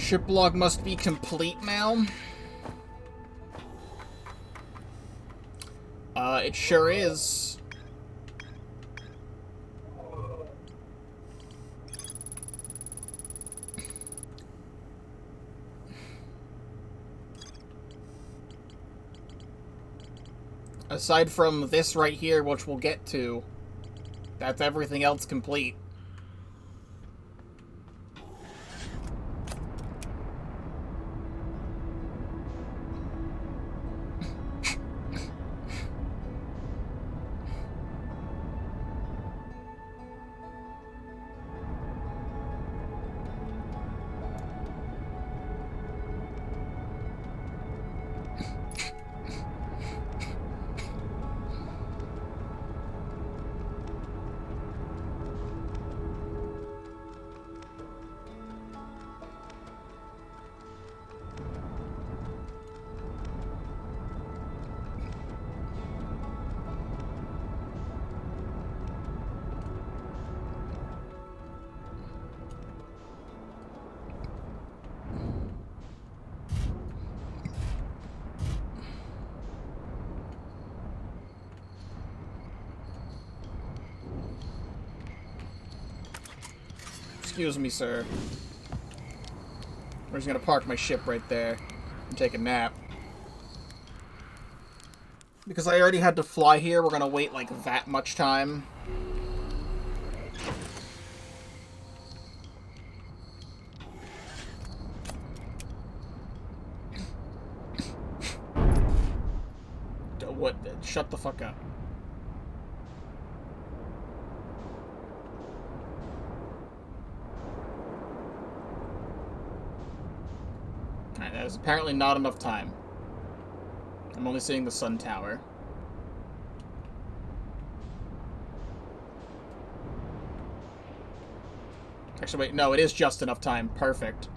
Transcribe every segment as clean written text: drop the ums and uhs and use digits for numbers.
Ship log must be complete now. It sure is. Aside from this right here, which we'll get to, that's everything else complete. Excuse me, sir. We're just gonna park my ship right there and take a nap. Because I already had to fly here, we're gonna wait like that much time. What? Shut the fuck up. Alright, that is apparently not enough time. I'm only seeing the sun tower. Actually, wait, no, it is just enough time. Perfect.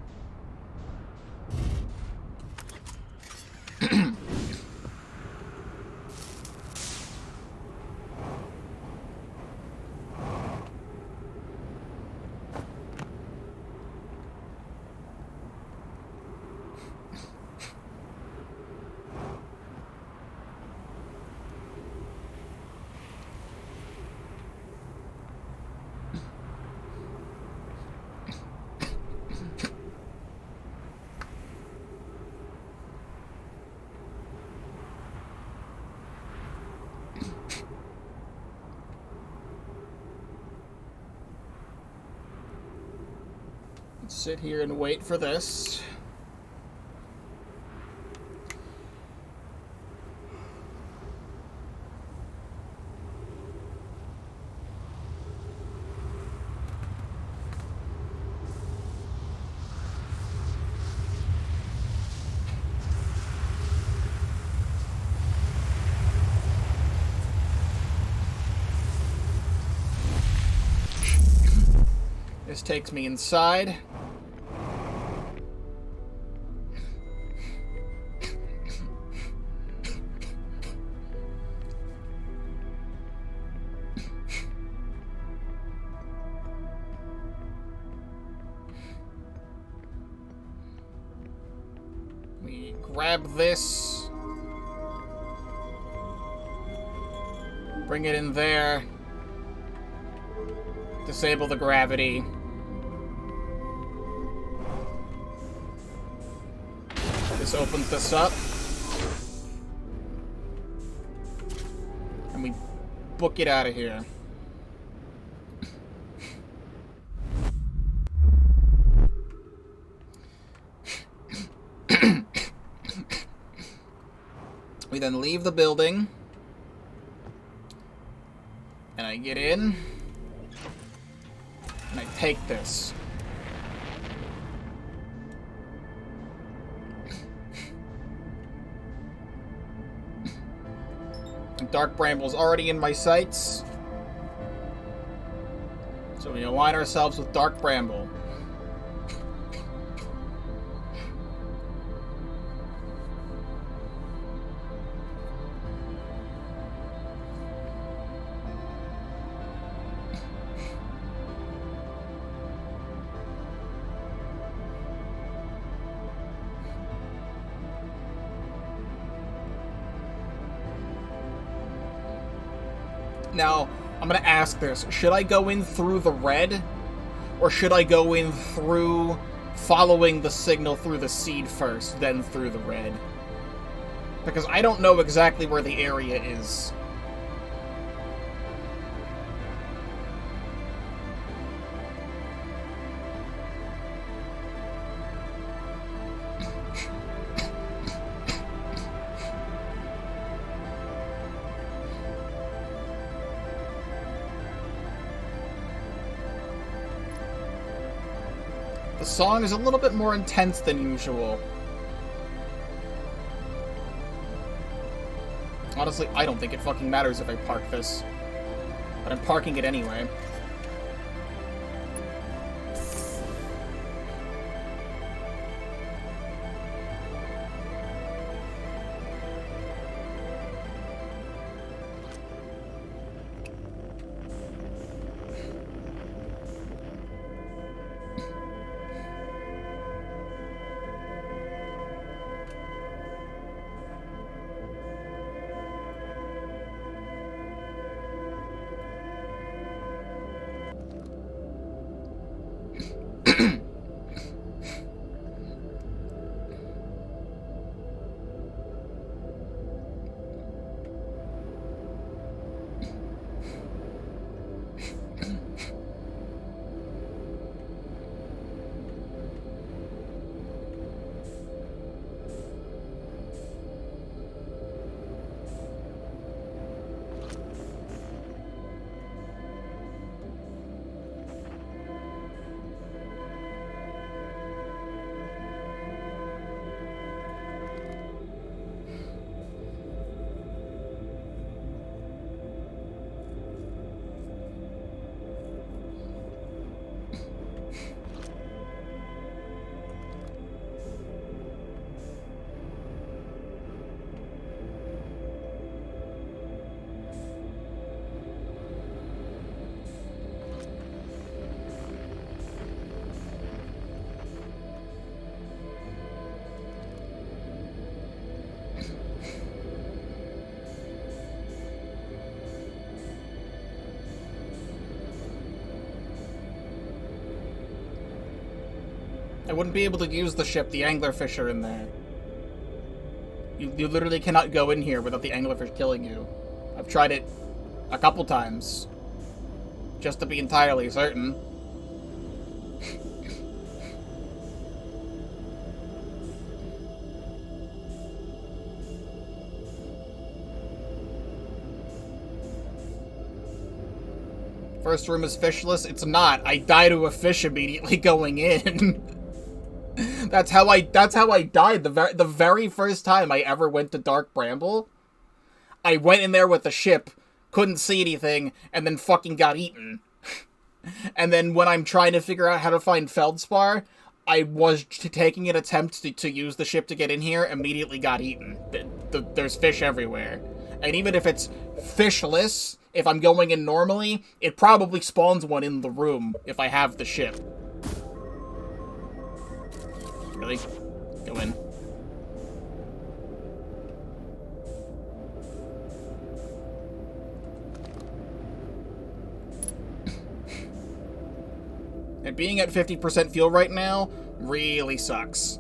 Sit here and wait for this. This takes me inside. We grab this. Bring it in there. Disable the gravity. This opens this up. And we book it out of here. We then leave the building. And I get in. And I take this. Dark Bramble's already in my sights. So we align ourselves with Dark Bramble. Now, I'm gonna ask this. Should I go in through the red? Or should I go in through following the signal through the seed first, then through the red? Because I don't know exactly where the area is. The song is a little bit more intense than usual. Honestly, I don't think it fucking matters if I park this. But I'm parking it anyway. I wouldn't be able to use the ship. The anglerfish are in there. You literally cannot go in here without the anglerfish killing you. I've tried it a couple times. Just to be entirely certain. First room is fishless? It's not. I die to a fish immediately going in. That's how I died the very first time I ever went to Dark Bramble. I went in there with the ship, couldn't see anything, and then fucking got eaten. And then when I'm trying to figure out how to find Feldspar, I was taking an attempt to use the ship to get in here, immediately got eaten. There's fish everywhere. And even if it's fishless, if I'm going in normally, it probably spawns one in the room if I have the ship. Really? Go in. And being at 50% fuel right now really sucks.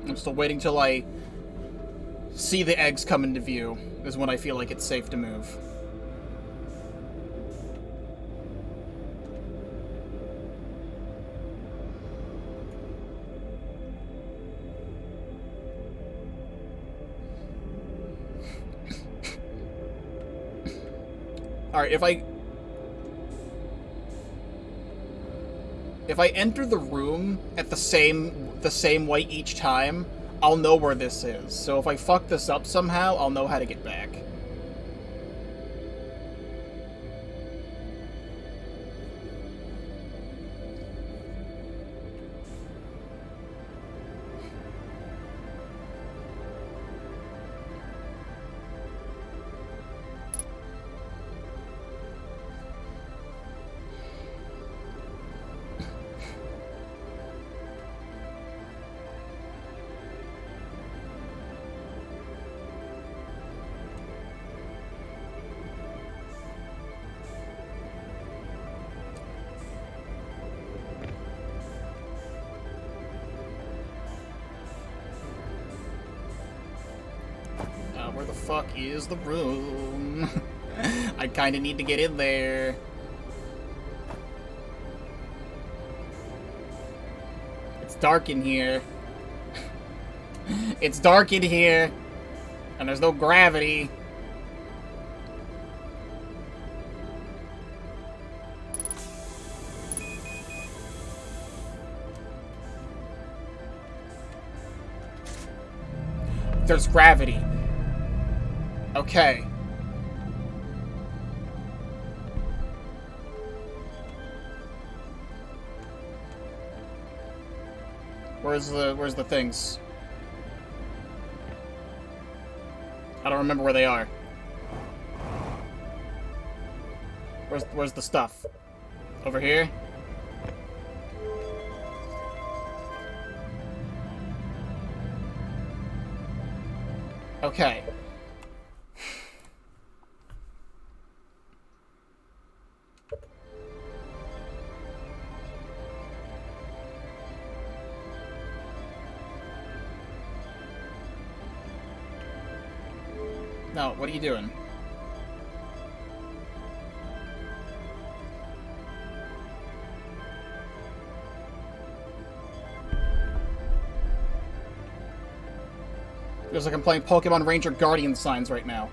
I'm still waiting till I see the eggs come into view, is when I feel like it's safe to move. Alright, if I enter the room at the same way each time, I'll know where this is. So if I fuck this up somehow, I'll know how to get back. Where the fuck is the room? I kinda need to get in there. It's dark in here. It's dark in here. And there's no gravity. There's gravity. Okay. Where's the things? I don't remember where they are. Where's the stuff? Over here? Okay. No, what are you doing? Feels like I'm playing Pokemon Ranger Guardian signs right now.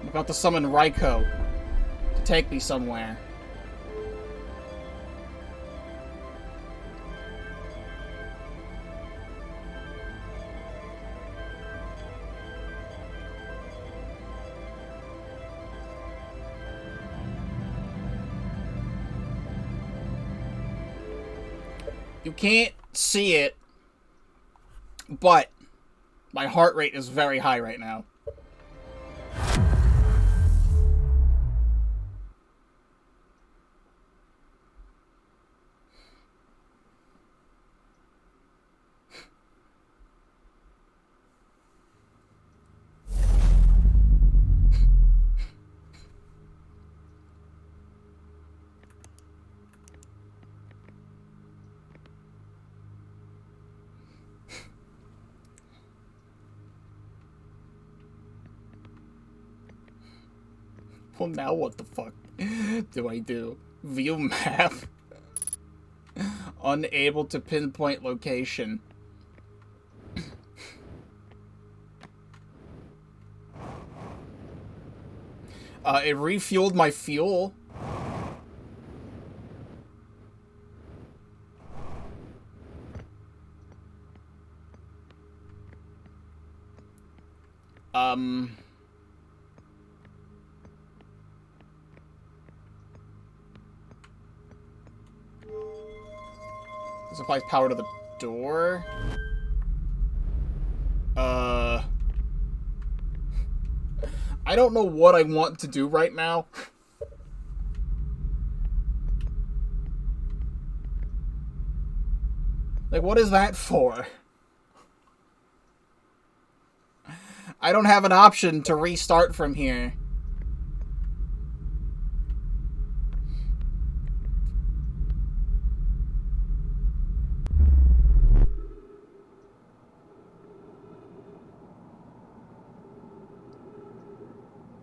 I'm about to summon Raikou to take me somewhere. You can't see it, but my heart rate is very high right now. Well, now what the fuck do I do? View map. Unable to pinpoint location. It refueled my fuel. This applies power to the door. I don't know what I want to do right now. Like, what is that for? I don't have an option to restart from here.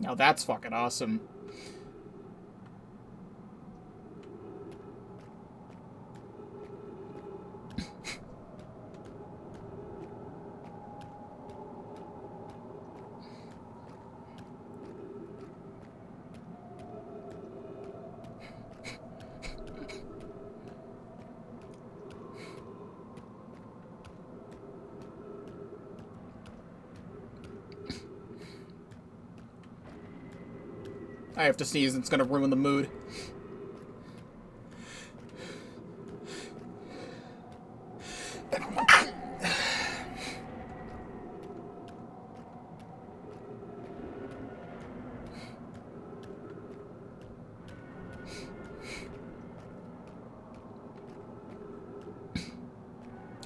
Now that's fucking awesome. I have to sneeze, it's gonna ruin the mood.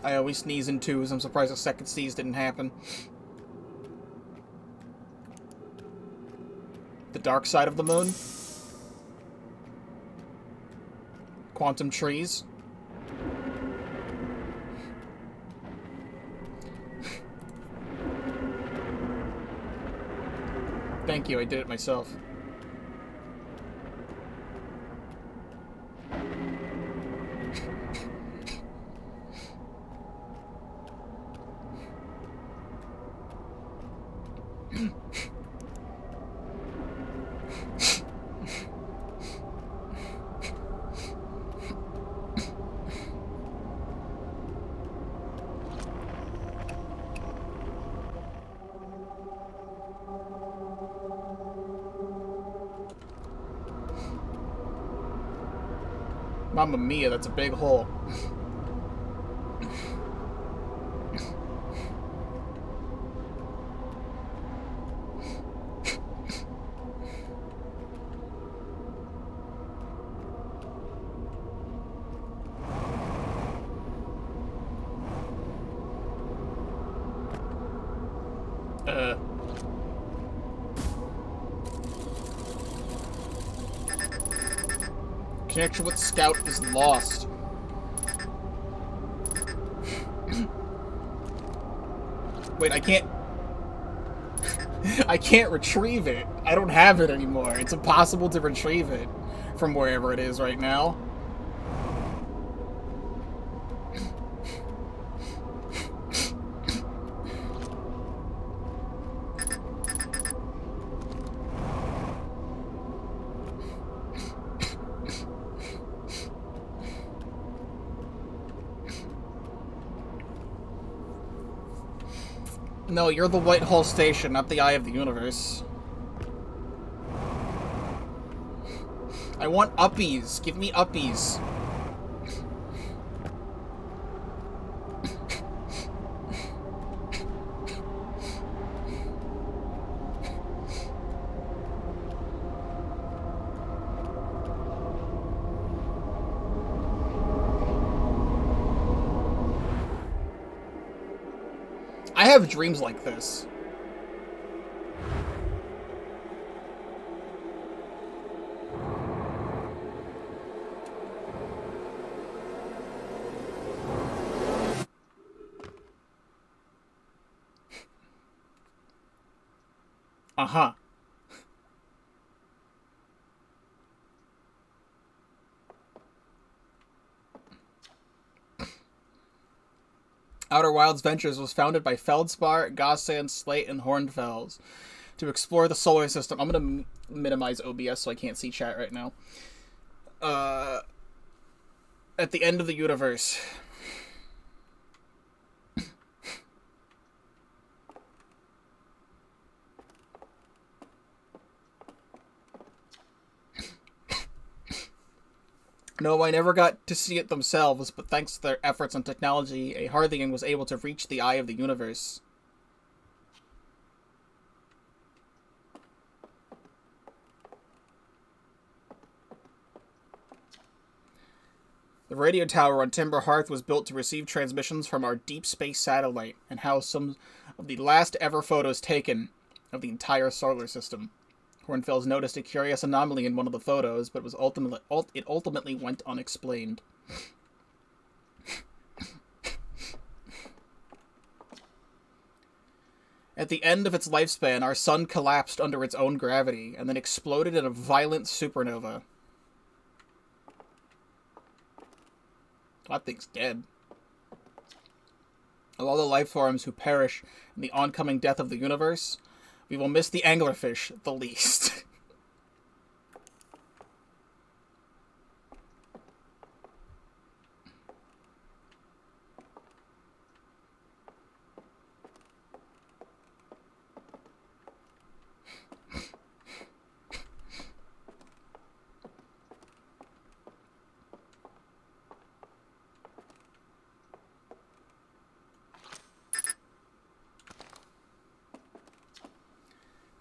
I always sneeze in twos. I'm surprised the second sneeze didn't happen. The dark side of the moon? Quantum trees? Thank you, I did it myself. Mamma mia, that's a big hole. Connection with Scout is lost. Wait, I can't... I can't retrieve it. I don't have it anymore. It's impossible to retrieve it from wherever it is right now. No, you're the White Hole Station, not the Eye of the Universe. I want uppies. Give me uppies. I have dreams like this. Uh-huh. Outer Wilds Ventures was founded by Feldspar, Gossand, Slate, and Hornfels to explore the solar system. I'm going to minimize OBS so I can't see chat right now. At the end of the universe. No, I never got to see it themselves, but thanks to their efforts and technology, a Harthian was able to reach the Eye of the Universe. The radio tower on Timber Hearth was built to receive transmissions from our deep space satellite and house some of the last ever photos taken of the entire solar system. Hornfels noticed a curious anomaly in one of the photos, but it ultimately went unexplained. At the end of its lifespan, our sun collapsed under its own gravity, and then exploded in a violent supernova. That thing's dead. Of all the life forms who perish in the oncoming death of the universe, we will miss the anglerfish the least.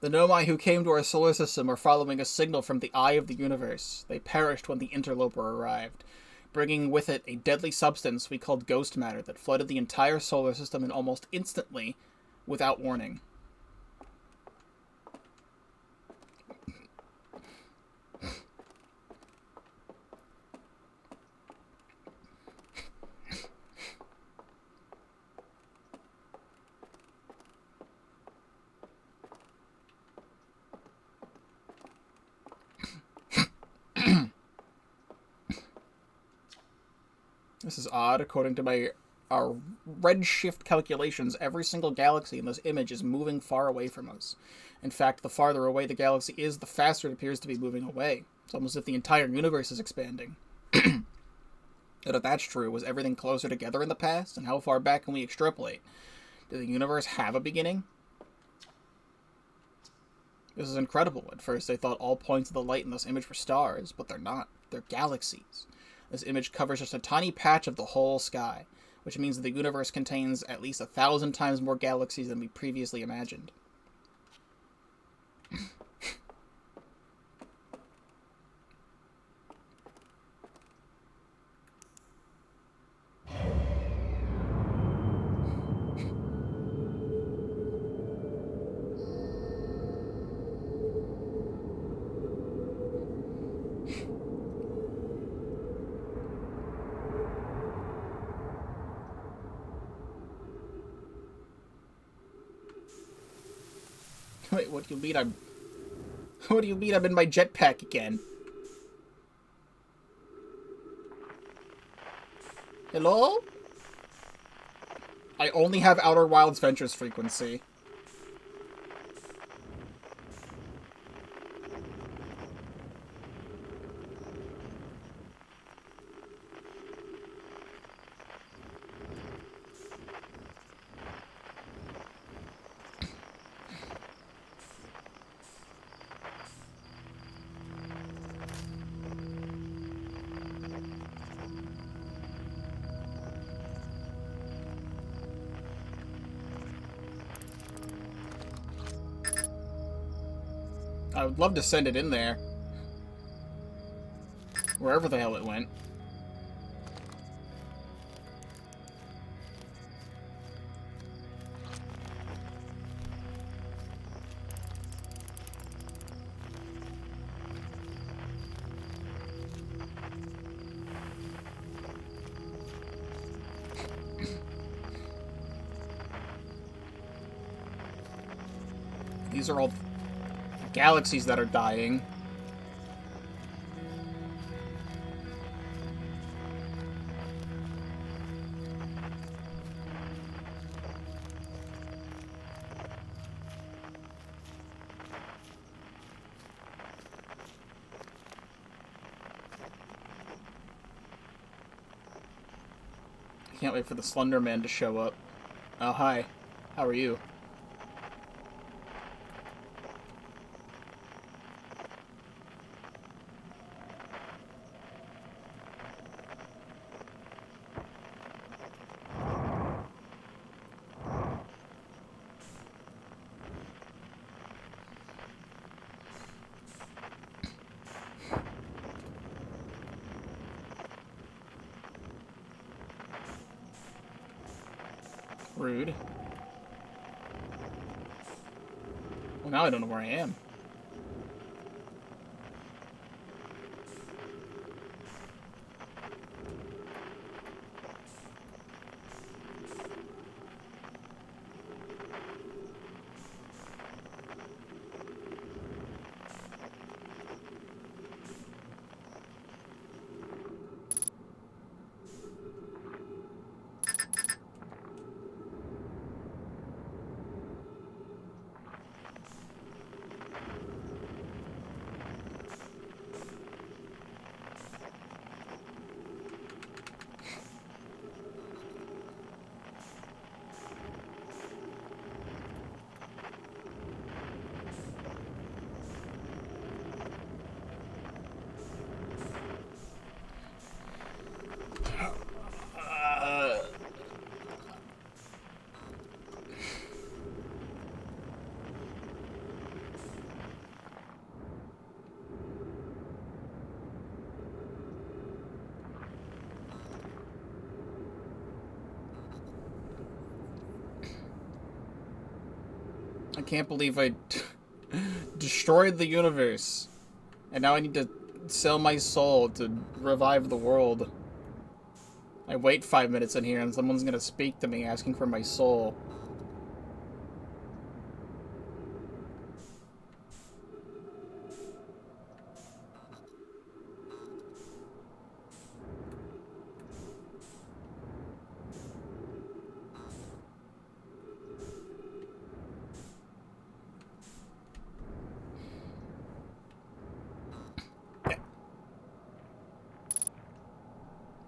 The Nomai who came to our solar system are following a signal from the eye of the universe. They perished when the interloper arrived, bringing with it a deadly substance we called ghost matter that flooded the entire solar system and almost instantly, without warning. This is odd. According to our redshift calculations, every single galaxy in this image is moving far away from us. In fact, the farther away the galaxy is, the faster it appears to be moving away. It's almost as if the entire universe is expanding. And if that's true, was everything closer together in the past? And how far back can we extrapolate? Did the universe have a beginning? This is incredible. At first, I thought all points of the light in this image were stars, but they're not. They're galaxies. This image covers just a tiny patch of the whole sky, which means that the universe contains at least 1,000 times more galaxies than we previously imagined. Wait, what do you mean I'm... What do you mean I'm in my jetpack again? Hello? I only have Outer Wilds Ventures frequency. I would love to send it in there. Wherever the hell it went. These are all galaxies that are dying. I can't wait for the Slender Man to show up. Oh, hi. How are you? Rude. Well, now I don't know where I am. I can't believe I destroyed the universe. And now I need to sell my soul to revive the world. I wait 5 minutes in here and someone's gonna speak to me asking for my soul.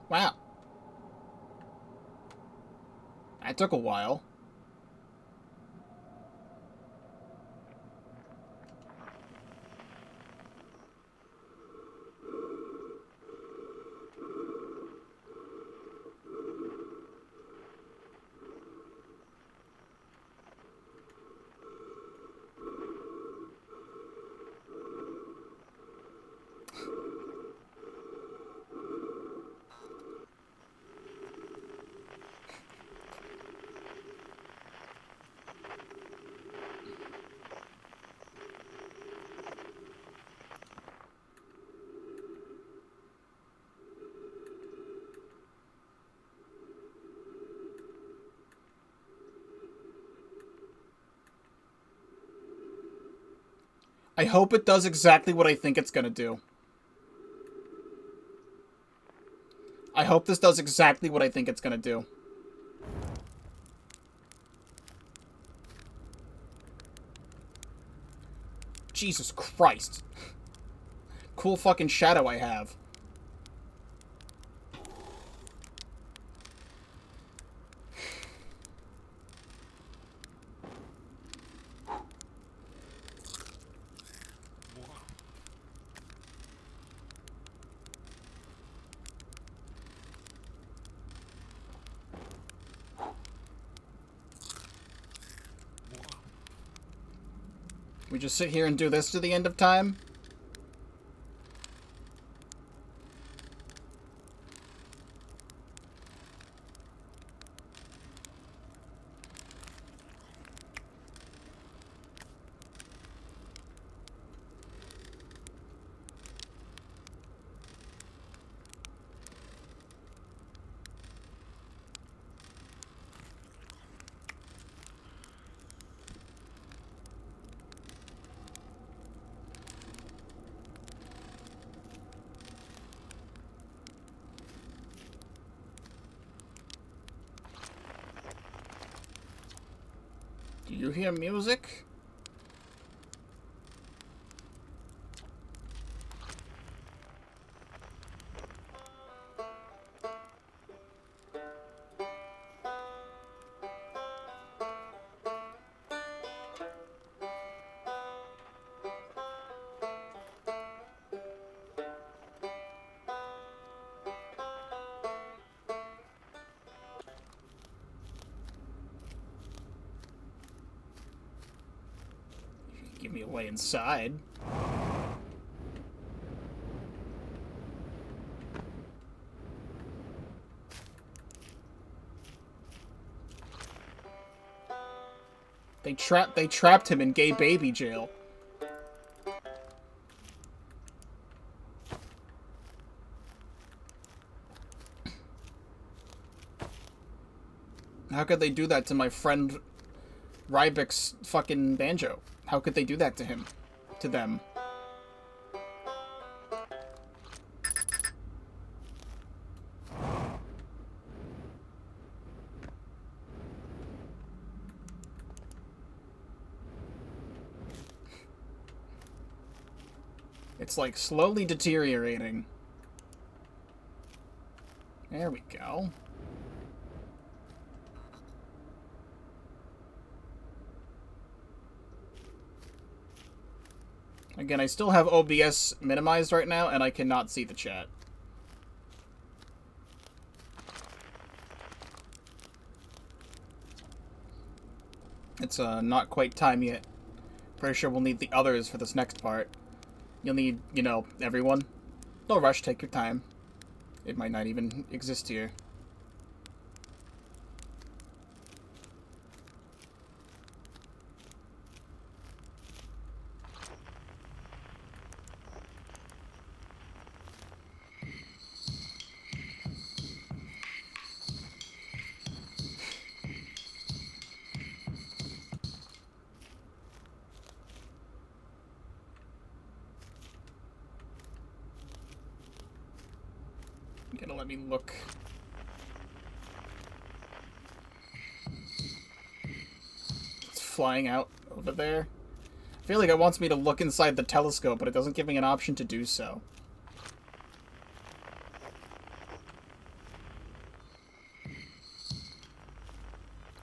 Wow. That took a while. I hope it does exactly what I think it's gonna do. I hope this does exactly what I think it's gonna do. Jesus Christ. Cool fucking shadow I have. We just sit here and do this to the end of time? Do you hear music? Give me a way inside. They trapped him in gay baby jail. How could they do that to my friend Rybek's fucking banjo? How could they do that to him? To them? It's like slowly deteriorating. There we go. Again, I still have OBS minimized right now, and I cannot see the chat. It's not quite time yet. Pretty sure we'll need the others for this next part. You'll need, you know, everyone. No rush, take your time. It might not even exist here. let me look. It's flying out over there. I feel like it wants me to look inside the telescope, but it doesn't give me an option to do so.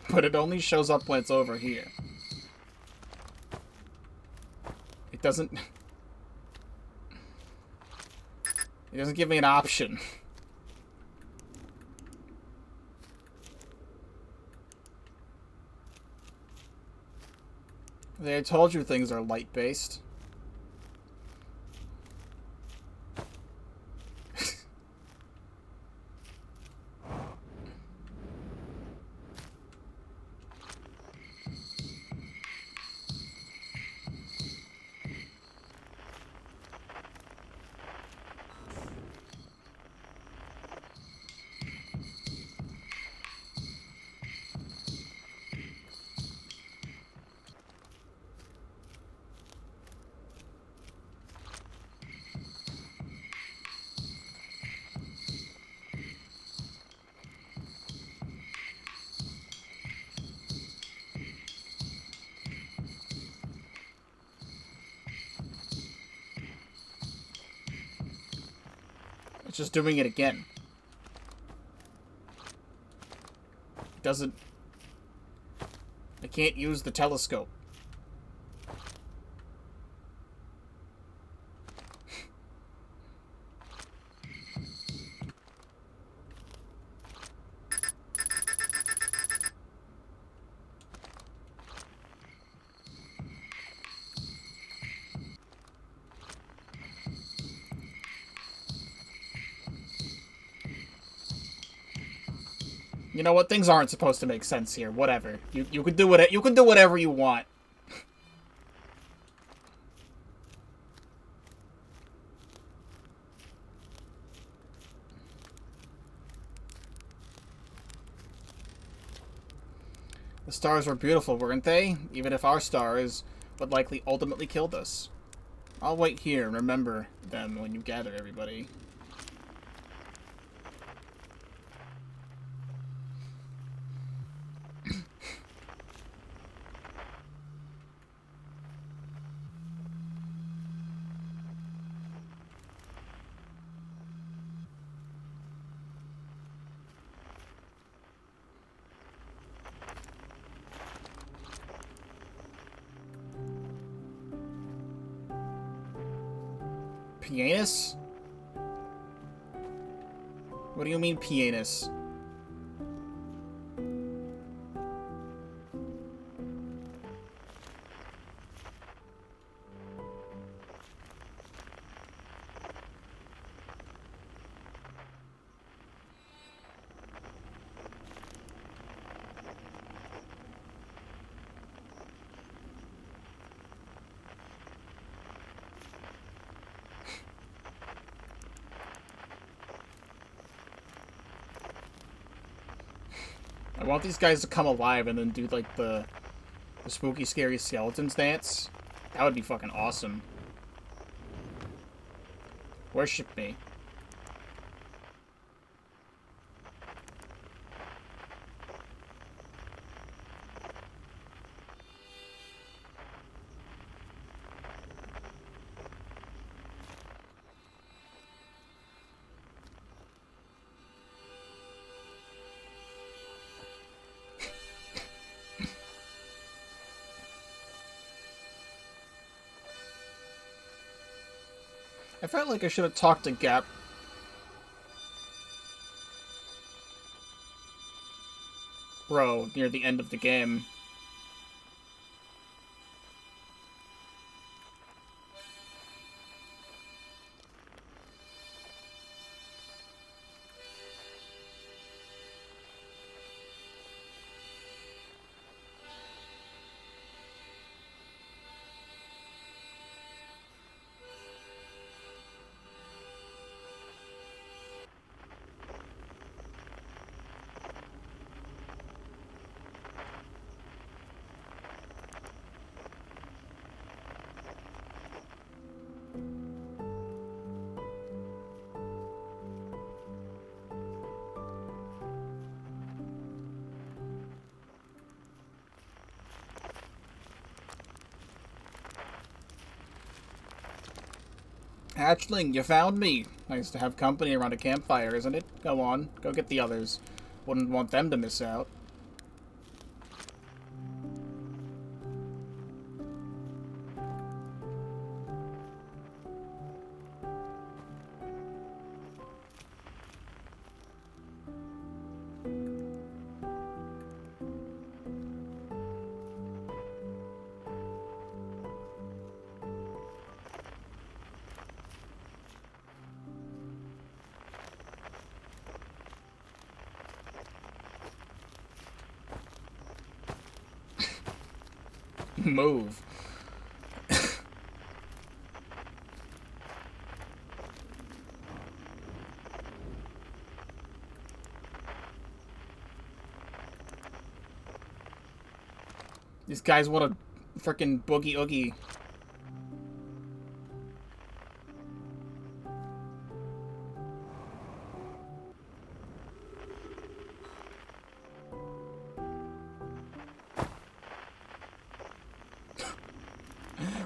But it only shows up when it's over here. It doesn't... It doesn't give me an option. I told you things are light-based. It's just doing it again. It doesn't... I can't use the telescope. You know what? Things aren't supposed to make sense here. Whatever. You can do whatever you want. The stars were beautiful, weren't they? Even if our stars would likely ultimately kill us. I'll wait here and remember them when you gather everybody. Pianus? What do you mean, pianus? I want these guys to come alive and then do, like, the spooky, scary skeletons dance. That would be fucking awesome. Worship me. I felt like I should have talked to Gap. Bro, near the end of the game. Hatchling, you found me. Nice to have company around a campfire, isn't it? Go on, go get the others. Wouldn't want them to miss out. Move. These guys want a frickin' boogie oogie.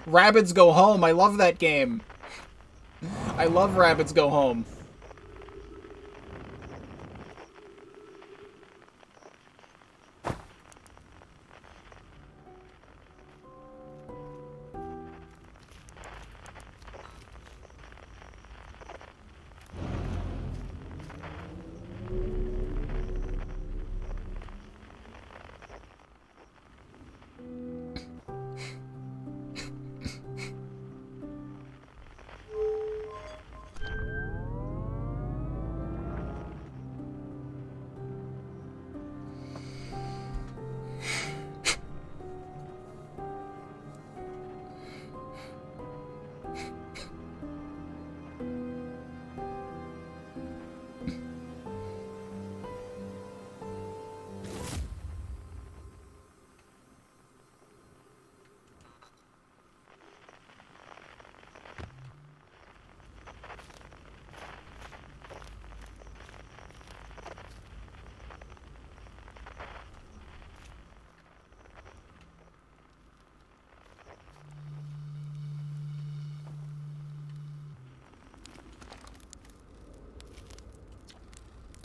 Rabbids Go Home. I love that game. I love Rabbids Go Home.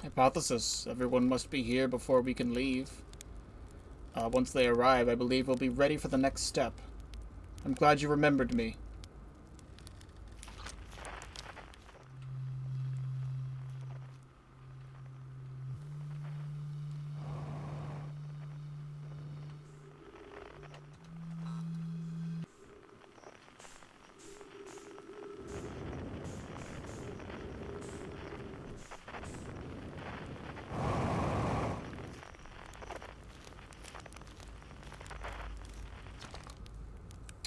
Hypothesis. Everyone must be here before we can leave. Once they arrive, I believe we'll be ready for the next step. I'm glad you remembered me.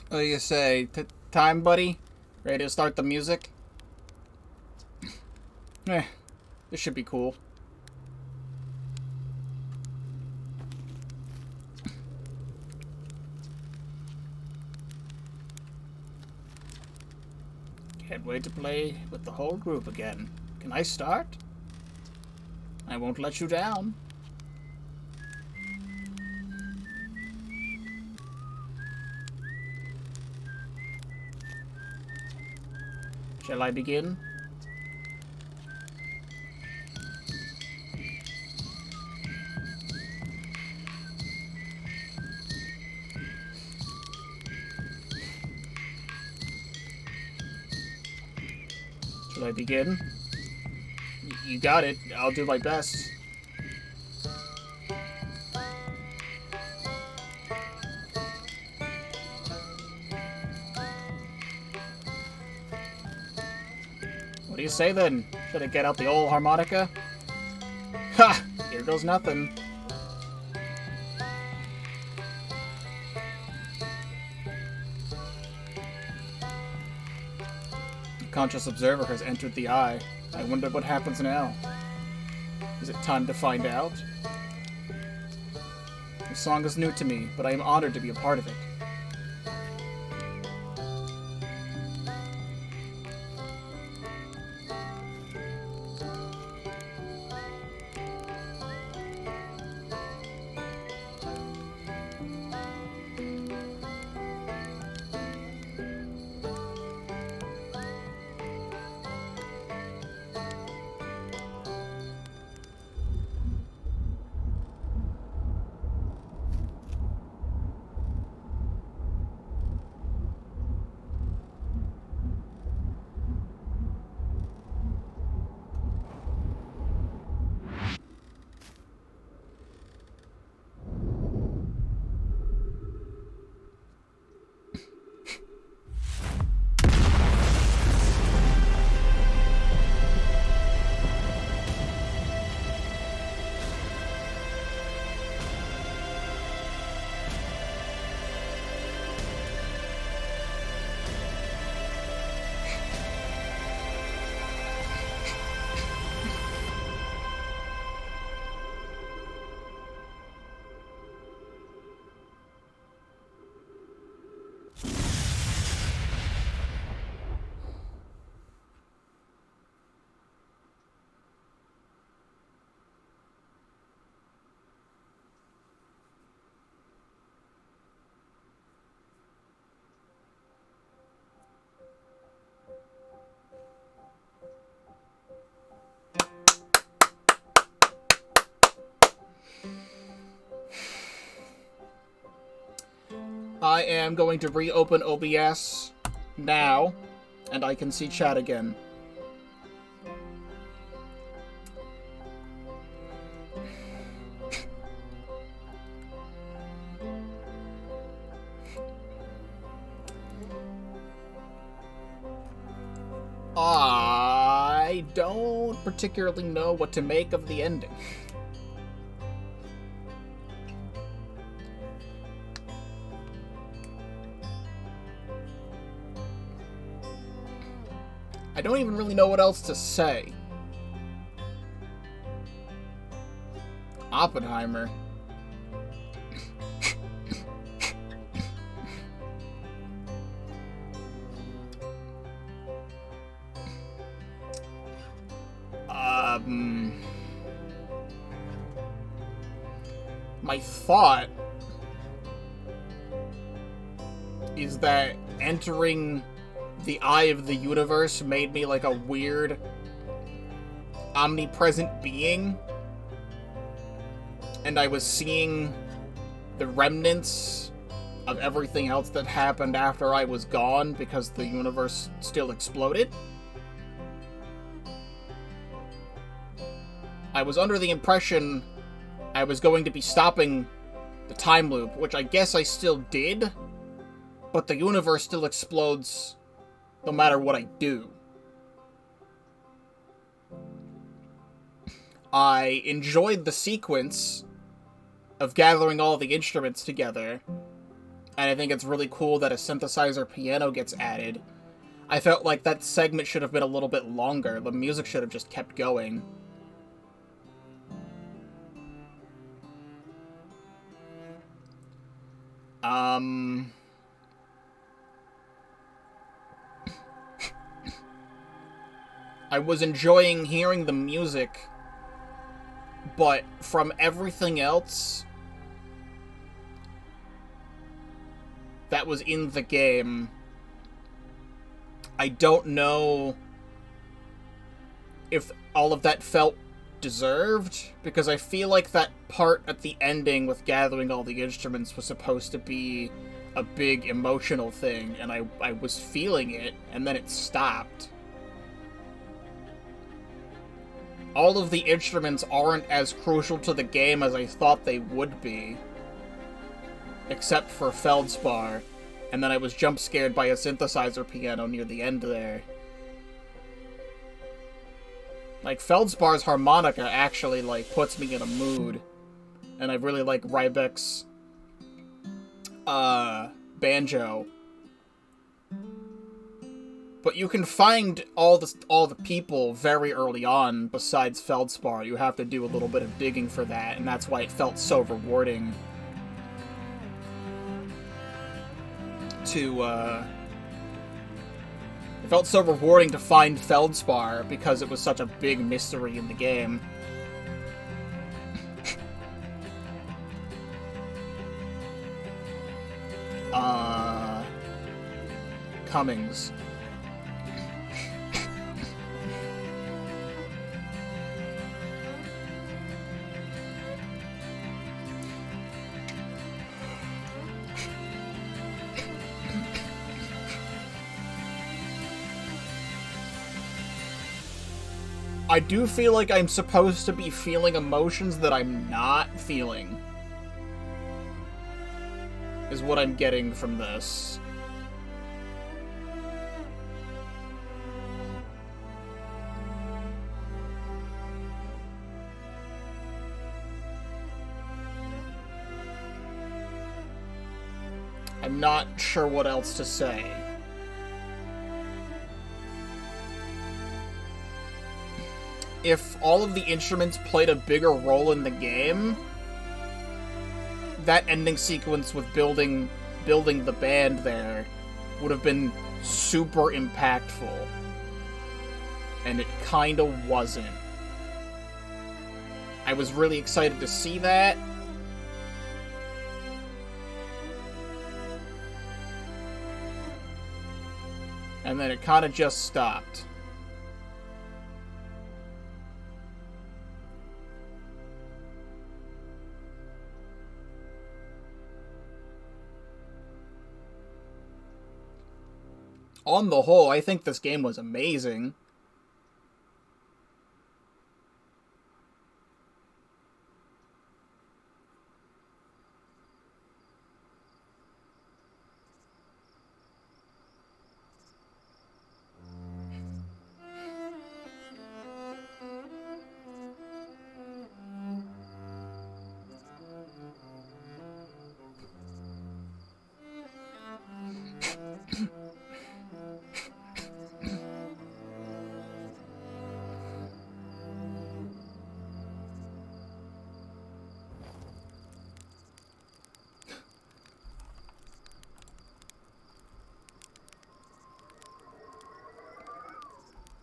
What do you say? Time, buddy? Ready to start the music? This should be cool. Can't wait to play with the whole group again. Can I start? I won't let you down. Shall I begin? Shall I begin? You got it. I'll do my best. What do you say then? Should I get out the old harmonica? Ha! Here goes nothing. The conscious observer has entered the eye. I wonder what happens now. Is it time to find out? The song is new to me, but I am honored to be a part of it. I am going to reopen OBS now, and I can see chat again. I don't particularly know what to make of the ending. I don't even really know what else to say. Oppenheimer. My thought is that entering the eye of the universe made me like a weird, omnipresent being, and I was seeing the remnants of everything else that happened after I was gone because the universe still exploded. I was under the impression I was going to be stopping the time loop, which I guess I still did, but the universe still explodes no matter what I do. I enjoyed the sequence of gathering all the instruments together, and I think it's really cool that a synthesizer piano gets added. I felt like that segment should have been a little bit longer. The music should have just kept going. I was enjoying hearing the music, but from everything else that was in the game, I don't know if all of that felt deserved, because I feel like that part at the ending with gathering all the instruments was supposed to be a big emotional thing, and I was feeling it, and then it stopped. All of the instruments aren't as crucial to the game as I thought they would be, except for Feldspar, and then I was jump scared by a synthesizer piano near the end there. Like, Feldspar's harmonica actually, like, puts me in a mood, and I really like Rybek's banjo. But you can find all the people very early on besides Feldspar. You have to do a little bit of digging for that, and that's why it felt so rewarding to, it felt so rewarding to find Feldspar because it was such a big mystery in the game. Cummings. I do feel like I'm supposed to be feeling emotions that I'm not feeling, is what I'm getting from this. I'm not sure what else to say. If all of the instruments played a bigger role in the game, that ending sequence with building the band there would have been super impactful. And it kinda wasn't. I was really excited to see that. And then it kinda just stopped. On the whole, I think this game was amazing.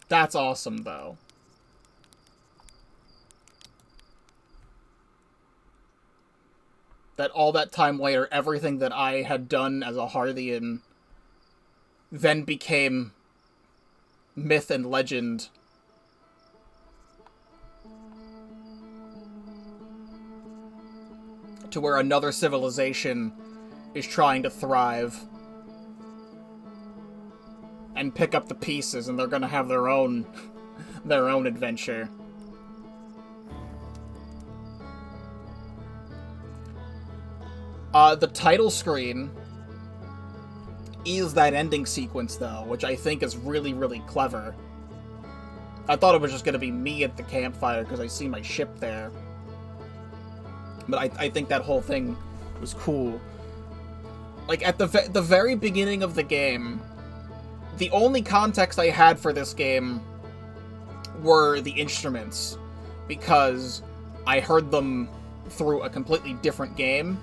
That's awesome, though. That all that time later, everything that I had done as a Hearthian then became myth and legend. To where another civilization is trying to thrive. And pick up the pieces, and they're gonna have their own adventure. The title screen is that ending sequence, though, which I think is really, really clever. I thought it was just gonna be me at the campfire, because I see my ship there. But I think that whole thing was cool. Like, at the very beginning of the game, the only context I had for this game were the instruments, because I heard them through a completely different game,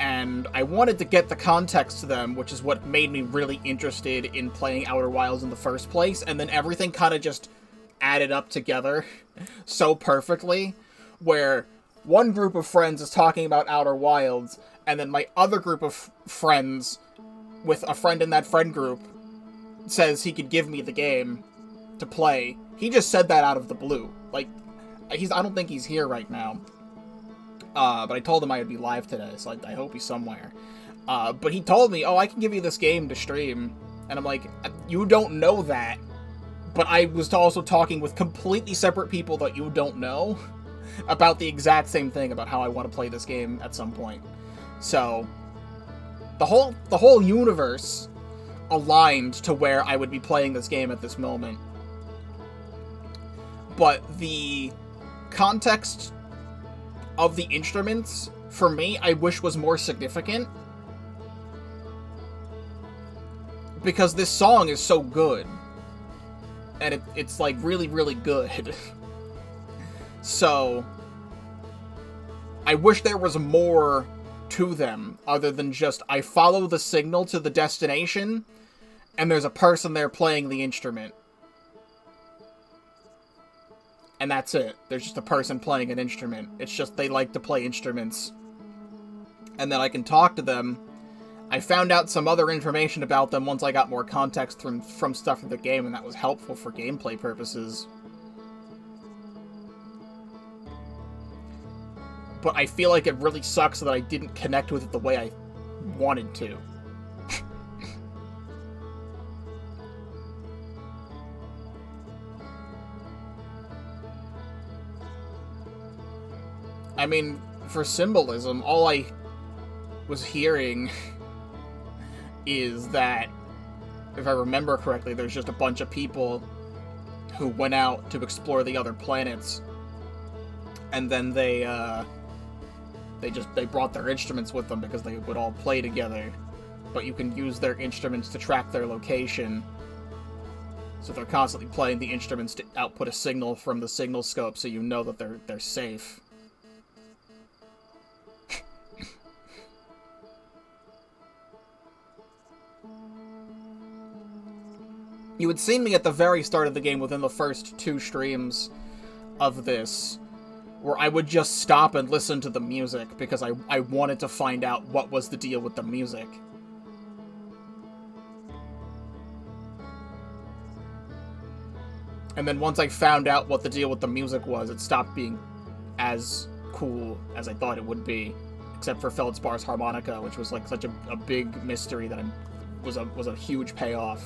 and I wanted to get the context to them, which is what made me really interested in playing Outer Wilds in the first place, and then everything kind of just added up together so perfectly, where one group of friends is talking about Outer Wilds, and then my other group of friends, with a friend in that friend group, says he could give me the game to play. He just said that out of the blue. Like, I don't think he's here right now. But I told him I would be live today, so I hope he's somewhere. But he told me, oh, I can give you this game to stream. And I'm like, you don't know that. But I was also talking with completely separate people that you don't know about the exact same thing, about how I want to play this game at some point. So, the whole universe aligned to where I would be playing this game at this moment. But the context of the instruments, for me, I wish was more significant. Because this song is so good. And it's like really, really good. So, I wish there was more to them, other than just, I follow the signal to the destination, and there's a person there playing the instrument. And that's it. There's just a person playing an instrument. It's just they like to play instruments. And then I can talk to them. I found out some other information about them once I got more context from stuff from the game, and that was helpful for gameplay purposes. But I feel like it really sucks that I didn't connect with it the way I wanted to. I mean, for symbolism, all I was hearing is that, if I remember correctly, there's just a bunch of people who went out to explore the other planets, and then they brought their instruments with them because they would all play together. But you can use their instruments to track their location. So they're constantly playing the instruments to output a signal from the signal scope, so you know that they're safe. You had seen me at the very start of the game within the first 2 streams of this, where I would just stop and listen to the music because I wanted to find out what was the deal with the music. And then once I found out what the deal with the music was, it stopped being as cool as I thought it would be. Except for Feldspar's harmonica, which was like such a big mystery that I'm was a huge payoff.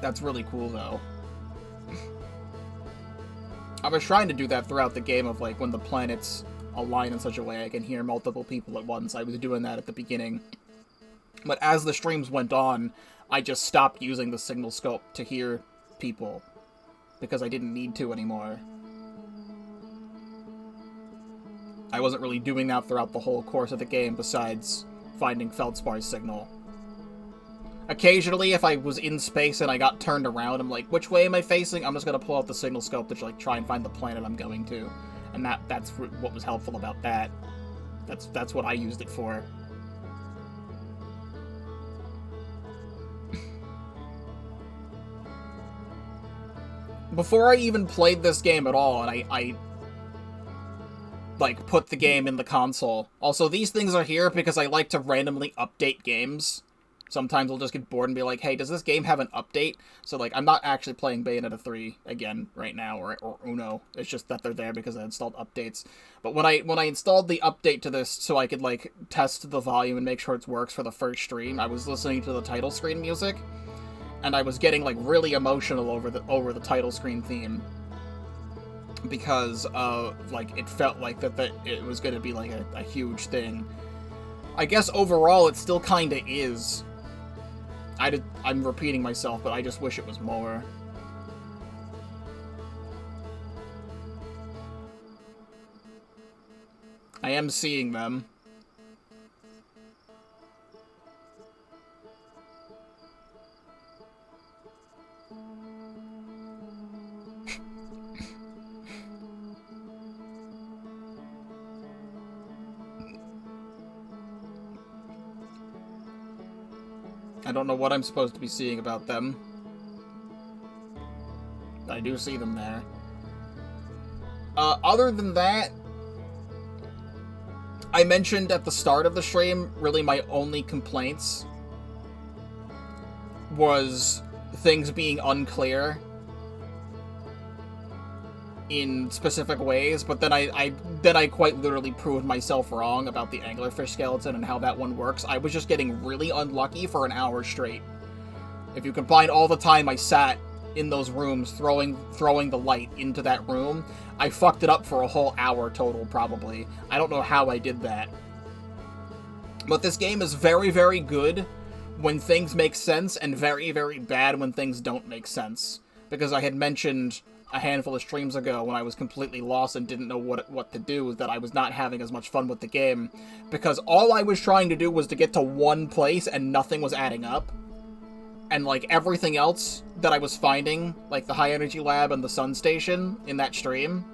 That's really cool, though. I was trying to do that throughout the game of, like, when the planets align in such a way I can hear multiple people at once. I was doing that at the beginning. But as the streams went on, I just stopped using the signal scope to hear people, because I didn't need to anymore. I wasn't really doing that throughout the whole course of the game, besides finding Feldspar's signal. Occasionally, if I was in space and I got turned around, I'm like, which way am I facing? I'm just gonna pull out the signal scope to, like, try and find the planet I'm going to. And that's what was helpful about that. That's what I used it for. Before I even played this game at all, and I like, put the game in the console. Also, these things are here because I like to randomly update games. Sometimes I'll just get bored and be like, hey, does this game have an update? So, like, I'm not actually playing Bayonetta 3 again right now, or Uno. It's just that they're there because I installed updates. But when I installed the update to this so I could, like, test the volume and make sure it works for the first stream, I was listening to the title screen music, and I was getting, like, really emotional over the title screen theme. Because, like, it felt like that it was going to be, like, a huge thing. I guess overall it still kinda is. I'm repeating myself, but I just wish it was more. I am seeing them. I don't know what I'm supposed to be seeing about them. I do see them there. Other than that, I mentioned at the start of the stream, really my only complaints was things being unclear in specific ways, but then I quite literally proved myself wrong about the anglerfish skeleton and how that one works. I was just getting really unlucky for an hour straight. If you combine all the time I sat in those rooms throwing the light into that room, I fucked it up for a whole hour total, probably. I don't know how I did that. But this game is very, very good when things make sense, and very, very bad when things don't make sense. Because I had mentioned a handful of streams ago when I was completely lost and didn't know what to do, that I was not having as much fun with the game, because all I was trying to do was to get to one place and nothing was adding up. And, like, everything else that I was finding, like the High Energy Lab and the Sun Station in that stream,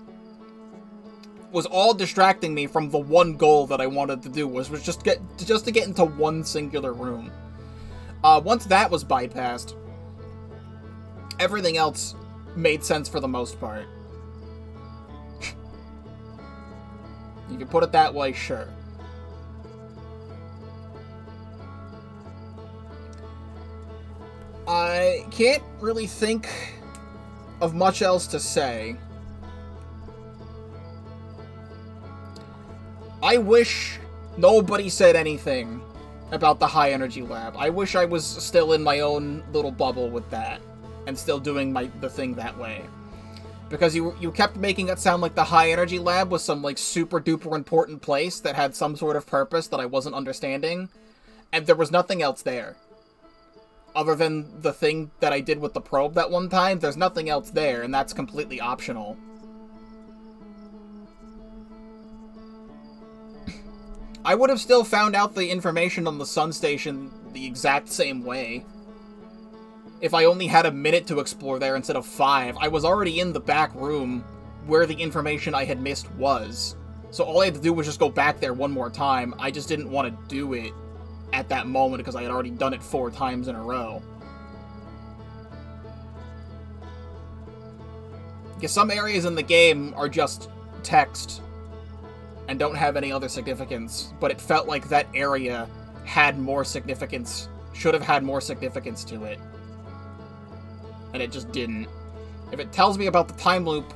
was all distracting me from the one goal that I wanted to do, was just to get into one singular room. Once that was bypassed, everything else made sense for the most part. You can put it that way, sure. I can't really think of much else to say. I wish nobody said anything about the High Energy Lab. I wish I was still in my own little bubble with that, and still doing the thing that way. Because you kept making it sound like the High Energy Lab was some, like, super duper important place that had some sort of purpose that I wasn't understanding, and there was nothing else there. Other than the thing that I did with the probe that one time, there's nothing else there, and that's completely optional. I would have still found out the information on the Sun Station the exact same way. If I only had a minute to explore there instead of 5, I was already in the back room where the information I had missed was. So all I had to do was just go back there one more time. I just didn't want to do it at that moment because I had already done it 4 times in a row. Because some areas in the game are just text. and don't have any other significance, but it felt like that area had more significance, should have had more significance to it. And it just didn't. If it tells me about the time loop,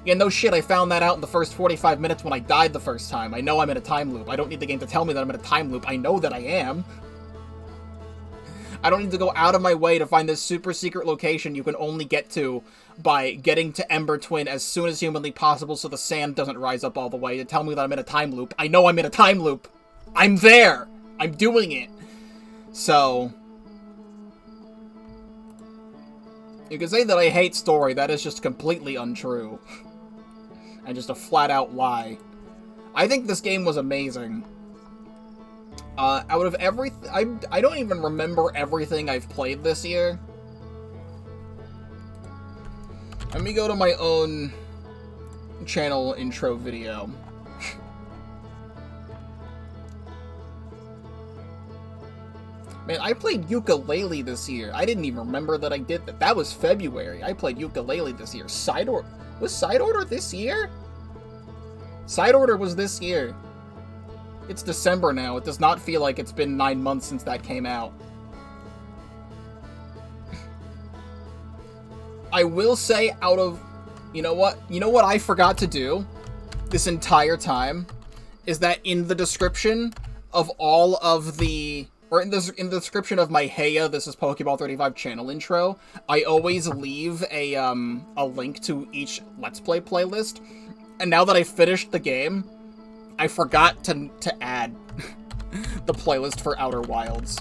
yeah, no shit, I found that out in the first 45 minutes when I died the first time. I know I'm in a time loop. I don't need the game to tell me that I'm in a time loop. I know that I am. I don't need to go out of my way to find this super secret location you can only get to by getting to Ember Twin as soon as humanly possible so the sand doesn't rise up all the way to tell me that I'm in a time loop. I know I'm in a time loop. I'm there. I'm doing it. So, you can say that I hate story. That is just completely untrue. And just a flat-out lie. I think this game was amazing. Out of everything, I don't even remember everything I've played this year. Let me go to my own channel intro video. Man, I played Yooka-Laylee this year. I didn't even remember that I did that. That was February. I played Yooka-Laylee this year. Was Side Order this year? Side Order was this year. It's December now. It does not feel like it's been 9 months since that came out. I will say you know what I forgot to do this entire time is that in the description of all of the, or in the description of my Heya, this is Pokeball 35 channel intro, I always leave a link to each Let's Play playlist. And now that I finished the game, I forgot to add the playlist for Outer Wilds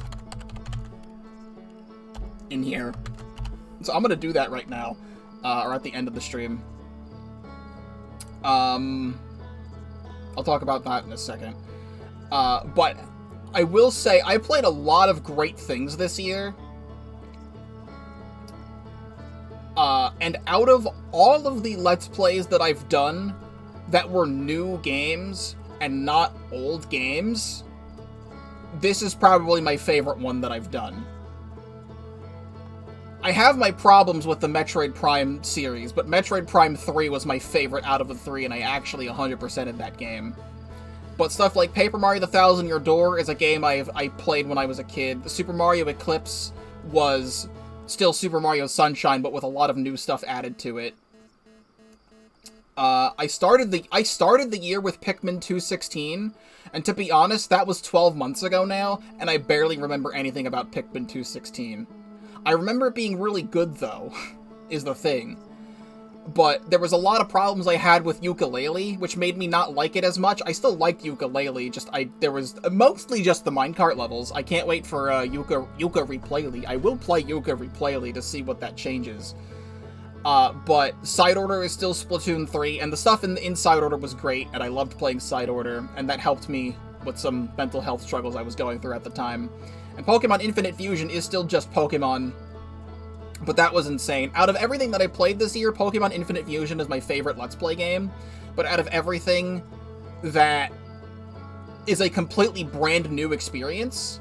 in here. So I'm gonna do that right now, or at the end of the stream. I'll talk about that in a second. But I will say, I played a lot of great things this year. And out of all of the Let's Plays that I've done that were new games and not old games, this is probably my favorite one that I've done. I have my problems with the Metroid Prime series, but Metroid Prime 3 was my favorite out of the three, and I actually 100%ed that game. But stuff like Paper Mario The Thousand Year Door is a game I played when I was a kid. The Super Mario Eclipse was still Super Mario Sunshine, but with a lot of new stuff added to it. I started the year with Pikmin 2:16, and to be honest, that was 12 months ago now, and I barely remember anything about Pikmin 2:16. I remember it being really good, though, is the thing. But there was a lot of problems I had with Yooka-Laylee, which made me not like it as much. I still liked Yooka-Laylee, there was mostly just the minecart levels. I can't wait for Yooka Replaylee. I will play Yooka Replaylee to see what that changes. But Side Order is still Splatoon 3, and the stuff in Side Order was great, and I loved playing Side Order, and that helped me with some mental health struggles I was going through at the time. And Pokemon Infinite Fusion is still just Pokemon, but that was insane. Out of everything that I played this year, Pokemon Infinite Fusion is my favorite Let's Play game, but out of everything that is a completely brand new experience,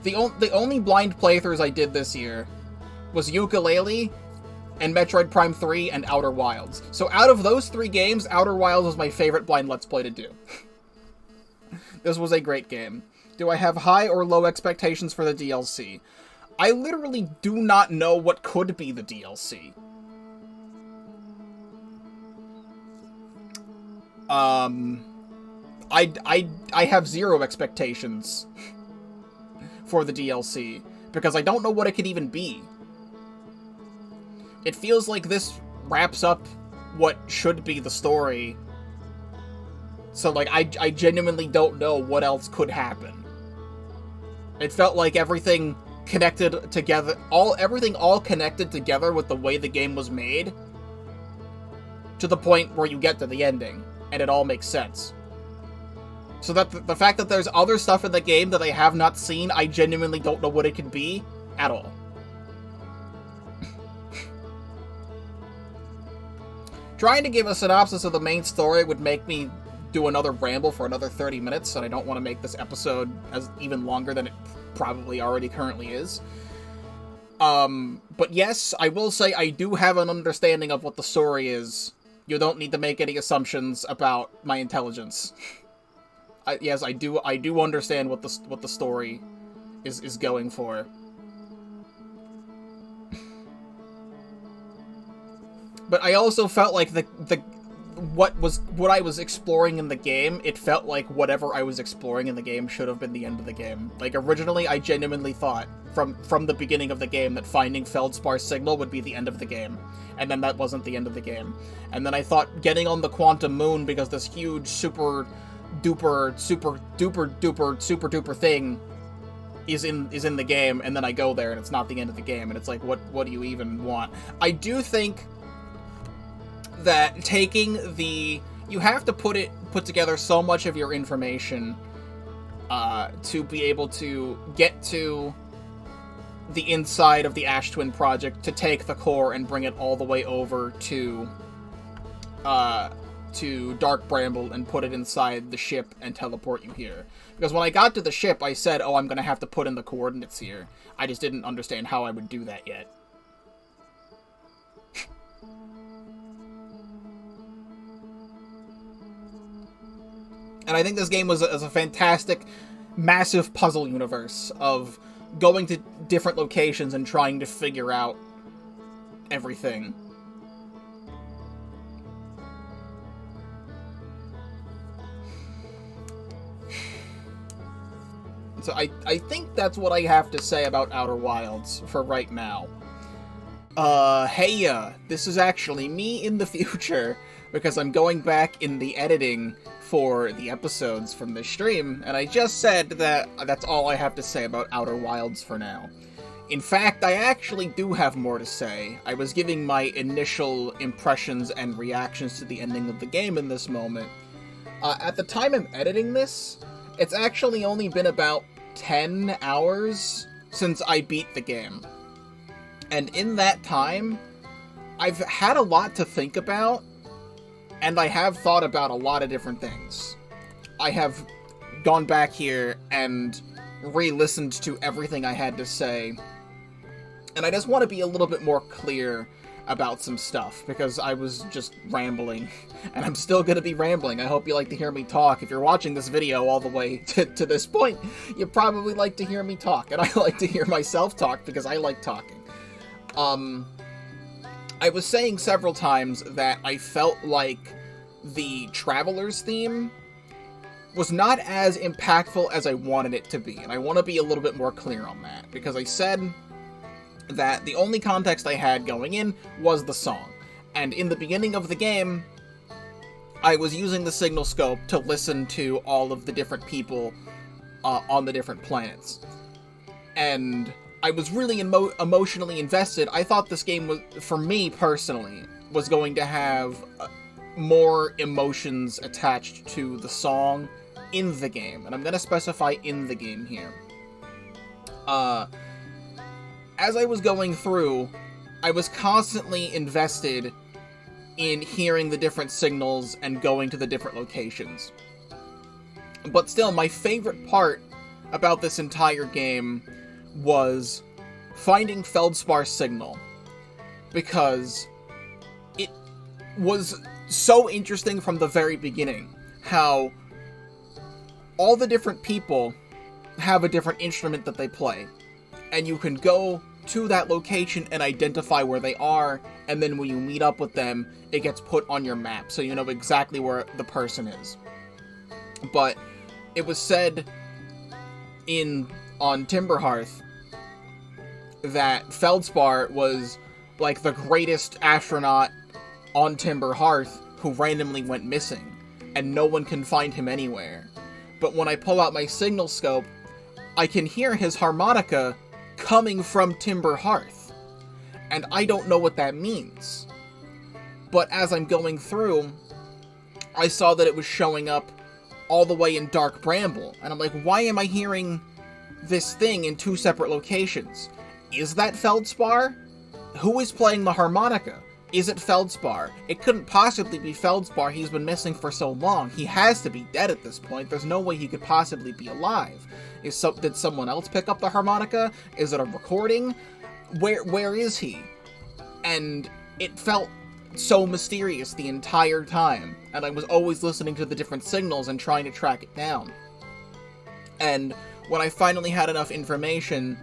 the only blind playthroughs I did this year was Yooka-Laylee, and Metroid Prime 3, and Outer Wilds. So out of those three games, Outer Wilds was my favorite blind Let's Play to do. This was a great game. Do I have high or low expectations for the DLC? I literally do not know what could be the DLC. I have zero expectations for the DLC, because I don't know what it could even be. It feels like this wraps up what should be the story. So, like, I genuinely don't know what else could happen. It felt like everything connected together, everything all connected together with the way the game was made, to the point where you get to the ending, and it all makes sense. So that the fact that there's other stuff in the game that I have not seen, I genuinely don't know what it could be at all. Trying to give a synopsis of the main story would make me do another ramble for another 30 minutes, and I don't want to make this episode as even longer than it probably already currently is. But yes, I will say I do have an understanding of what the story is You don't need to make any assumptions about my intelligence. Yes, I do understand what the story is going for. But I also felt like what I was exploring in the game, it felt like whatever I was exploring in the game should have been the end of the game. Like, originally, I genuinely thought, from the beginning of the game, that finding Feldspar's signal would be the end of the game. And then that wasn't the end of the game. And then I thought getting on the Quantum Moon, because this huge super duper thing is in the game, and then I go there and it's not the end of the game, and it's like, what do you even want? I do think that taking you have to put together so much of your information to be able to get to the inside of the Ash Twin project, to take the core and bring it all the way over to Dark Bramble and put it inside the ship and teleport you here. Because when I got to the ship, I said, oh, I'm gonna have to put in the coordinates here. I just didn't understand how I would do that yet. And I think this game is a fantastic, massive puzzle universe of going to different locations and trying to figure out everything. So I think that's what I have to say about Outer Wilds for right now. Hey, this is actually me in the future, because I'm going back in the editing for the episodes from this stream, and I just said that that's all I have to say about Outer Wilds for now. In fact, I actually do have more to say. I was giving my initial impressions and reactions to the ending of the game in this moment. At the time I'm editing this, it's actually only been about 10 hours since I beat the game. And in that time, I've had a lot to think about, and I have thought about a lot of different things. I have gone back here and re-listened to everything I had to say, and I just want to be a little bit more clear about some stuff, because I was just rambling, and I'm still going to be rambling. I hope you like to hear me talk. If you're watching this video all the way to this point, you probably like to hear me talk, and I like to hear myself talk because I like talking. I was saying several times that I felt like the Traveler's theme was not as impactful as I wanted it to be, and I want to be a little bit more clear on that, because I said that the only context I had going in was the song, and in the beginning of the game, I was using the signal scope to listen to all of the different people on the different planets, and I was really emotionally invested. I thought this game was, for me personally, was going to have more emotions attached to the song in the game, and I'm going to specify in the game here. As I was going through, I was constantly invested in hearing the different signals and going to the different locations. But still, my favorite part about this entire game was finding Feldspar's signal, because it was so interesting from the very beginning how all the different people have a different instrument that they play, and you can go to that location and identify where they are, and then when you meet up with them, it gets put on your map, so you know exactly where the person is. But it was said on Timberhearth that Feldspar was like the greatest astronaut on Timberhearth who randomly went missing, and no one can find him anywhere. But when I pull out my signal scope, I can hear his harmonica coming from Timberhearth, and I don't know what that means. But as I'm going through, I saw that it was showing up all the way in Dark Bramble, and I'm like, why am I hearing this thing in two separate locations? Is that Feldspar? Who is playing the harmonica? Is it Feldspar? It couldn't possibly be Feldspar. He's been missing for so long. He has to be dead at this point. There's no way he could possibly be alive. Did someone else pick up the harmonica? Is it a recording? Where is he? And it felt so mysterious the entire time, and I was always listening to the different signals and trying to track it down. And when I finally had enough information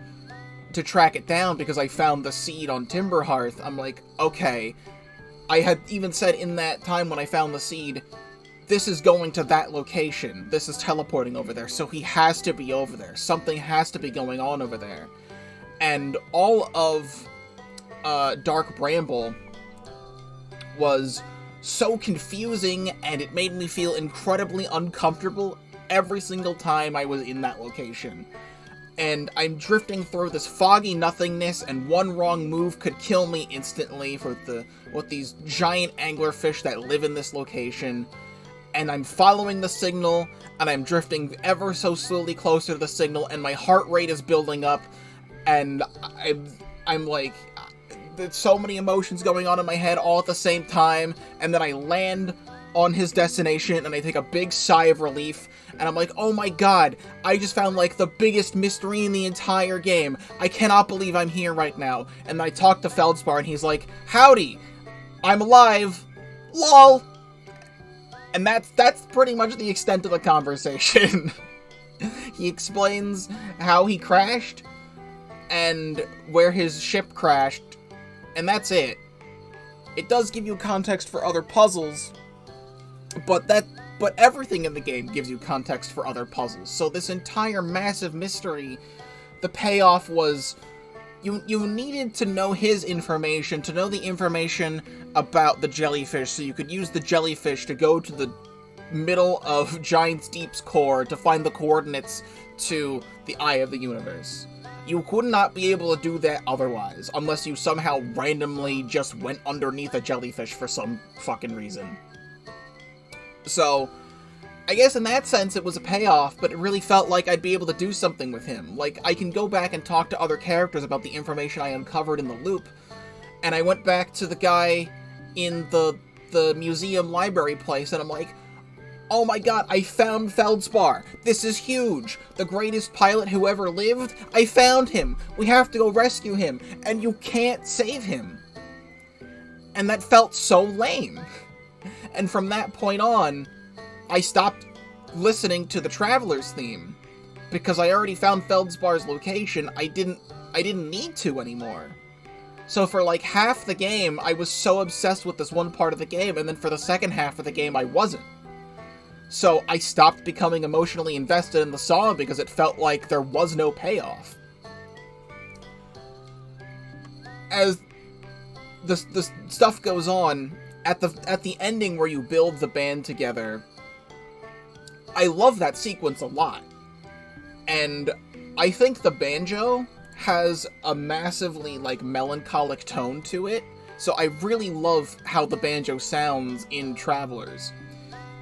to track it down, because I found the seed on Timberhearth, I'm like, okay, I had even said in that time when I found the seed, this is going to that location, this is teleporting over there, so he has to be over there, something has to be going on over there. And all of Dark Bramble was so confusing, and it made me feel incredibly uncomfortable every single time I was in that location. And I'm drifting through this foggy nothingness, and one wrong move could kill me instantly with these giant anglerfish that live in this location. And I'm following the signal, and I'm drifting ever so slowly closer to the signal, and my heart rate is building up, and I'm like, there's so many emotions going on in my head all at the same time, and then I land on his destination, and I take a big sigh of relief, and I'm like, oh my god, I just found, like, the biggest mystery in the entire game. I cannot believe I'm here right now. And I talk to Feldspar, and he's like, howdy, I'm alive, lol. And that's pretty much the extent of the conversation. He explains how he crashed, and where his ship crashed, and that's it. It does give you context for other puzzles, but everything in the game gives you context for other puzzles. So this entire massive mystery, the payoff was, you needed to know his information, to know the information about the jellyfish, so you could use the jellyfish to go to the middle of Giant's Deep's core to find the coordinates to the Eye of the Universe. You could not be able to do that otherwise, unless you somehow randomly just went underneath a jellyfish for some fucking reason. So, I guess in that sense it was a payoff, but it really felt like I'd be able to do something with him. Like, I can go back and talk to other characters about the information I uncovered in the loop, and I went back to the guy in the museum library place, and I'm like, oh my god, I found Feldspar. This is huge. The greatest pilot who ever lived. I found him. We have to go rescue him. And you can't save him. And that felt so lame. And from that point on, I stopped listening to the Traveler's theme. Because I already found Feldspar's location, I didn't need to anymore. So for like half the game, I was so obsessed with this one part of the game, and then for the second half of the game, I wasn't. So I stopped becoming emotionally invested in the song because it felt like there was no payoff. As the stuff goes on, at the ending where you build the band together, I love that sequence a lot. And I think the banjo has a massively, like, melancholic tone to it, so I really love how the banjo sounds in Travelers.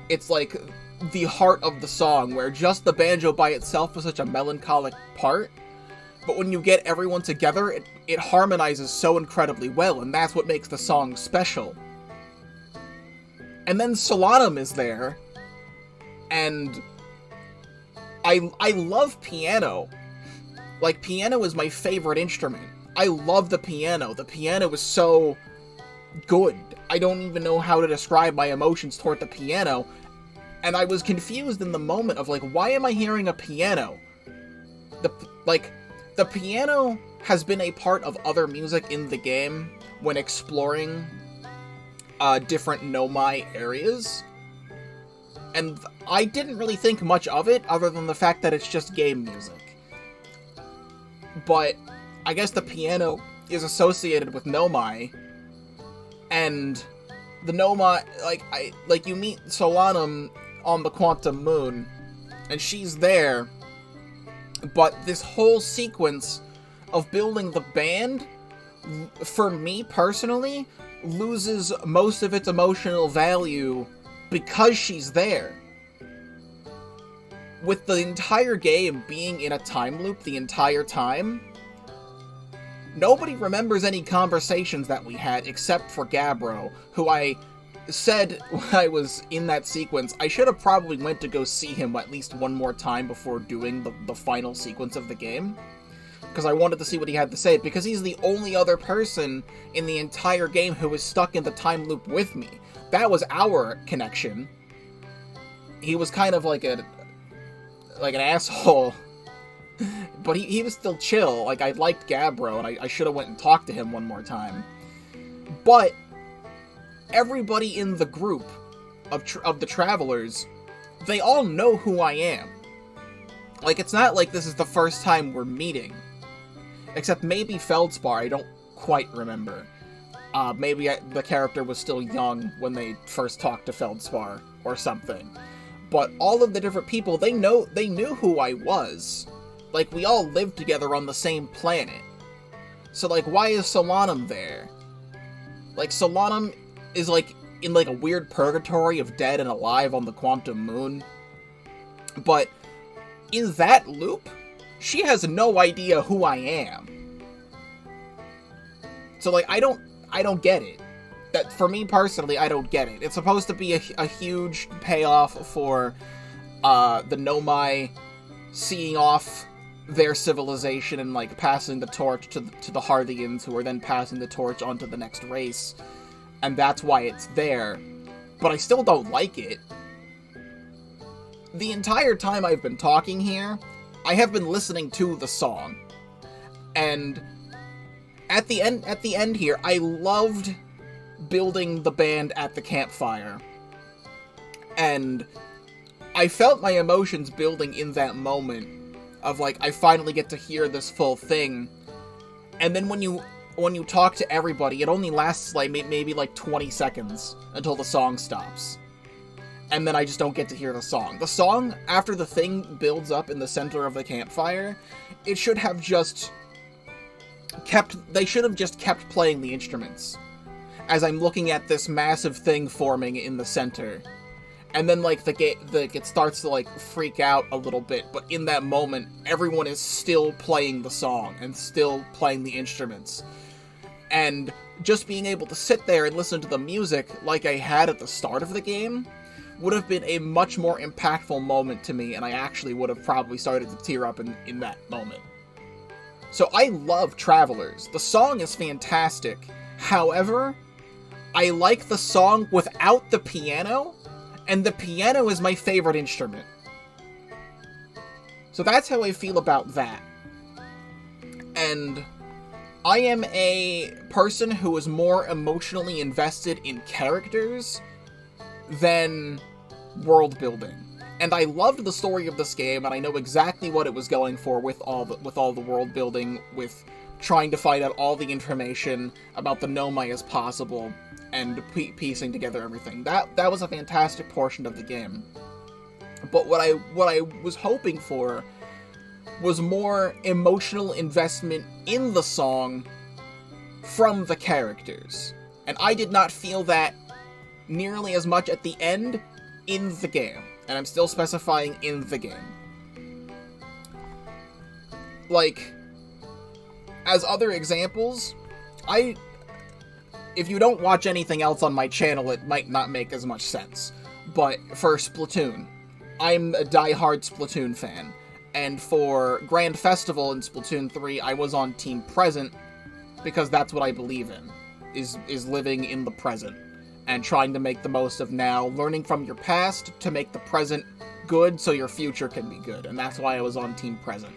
It's like the heart of the song, where just the banjo by itself is such a melancholic part, but when you get everyone together, it harmonizes so incredibly well, and that's what makes the song special. And then Solanum is there, and I love piano. Like, piano is my favorite instrument. I love the piano. The piano is so good. I don't even know how to describe my emotions toward the piano. And I was confused in the moment of, like, why am I hearing a piano? The piano has been a part of other music in the game when exploring different Nomai areas. And I didn't really think much of it, other than the fact that it's just game music. But I guess the piano is associated with Nomai, and the Nomai, you meet Solanum on the Quantum Moon, and she's there, but this whole sequence of building the band, for me personally, loses most of its emotional value because she's there. With the entire game being in a time loop the entire time, nobody remembers any conversations that we had except for Gabbro, who I said when I was in that sequence, I should have probably went to go see him at least one more time before doing the final sequence of the game. because I wanted to see what he had to say, because he's the only other person in the entire game who was stuck in the time loop with me. That was our connection. He was kind of like an asshole, but he was still chill. Like, I liked Gabbro, and I should have went and talked to him one more time. But everybody in the group of the travelers, they all know who I am. Like, it's not like this is the first time we're meeting. Except maybe Feldspar, I don't quite remember. Maybe the character was still young when they first talked to Feldspar, or something. But all of the different people, they knew who I was. Like, we all lived together on the same planet. So, like, why is Solanum there? Like, Solanum is, like, in, like, a weird purgatory of dead and alive on the Quantum Moon. But in that loop, she has no idea who I am. So, like, I don't get it. That, for me personally, I don't get it. It's supposed to be a huge payoff for the Nomai seeing off their civilization and, like, passing the torch to the Harthians, who are then passing the torch onto the next race. And that's why it's there. But I still don't like it. The entire time I've been talking here, I have been listening to the song. And at the end here, I loved building the band at the campfire. And I felt my emotions building in that moment of, like, I finally get to hear this full thing. And then when you talk to everybody, it only lasts, like, maybe, like, 20 seconds until the song stops. And then I just don't get to hear the song. The song, after the thing builds up in the center of the campfire, it should have just they should have just kept playing the instruments as I'm looking at this massive thing forming in the center. And then, like, it starts to, like, freak out a little bit, but in that moment, everyone is still playing the song and still playing the instruments. And just being able to sit there and listen to the music like I had at the start of the game would have been a much more impactful moment to me, and I actually would have probably started to tear up in that moment. So I love Travelers. The song is fantastic. However, I like the song without the piano, and the piano is my favorite instrument. So that's how I feel about that. And I am a person who is more emotionally invested in characters than world building. And I loved the story of this game, and I know exactly what it was going for with all the world building, with trying to find out all the information about the Nomai as possible, and piecing together everything. That was a fantastic portion of the game. But what I was hoping for was more emotional investment in the song from the characters. And I did not feel that nearly as much at the end in the game. And I'm still specifying in the game. Like, as other examples, if you don't watch anything else on my channel, it might not make as much sense. But for Splatoon, I'm a die-hard Splatoon fan. And for Grand Festival in Splatoon 3, I was on Team Present, because that's what I believe in, is living in the present. And trying to make the most of now, learning from your past to make the present good so your future can be good. And that's why I was on Team Present.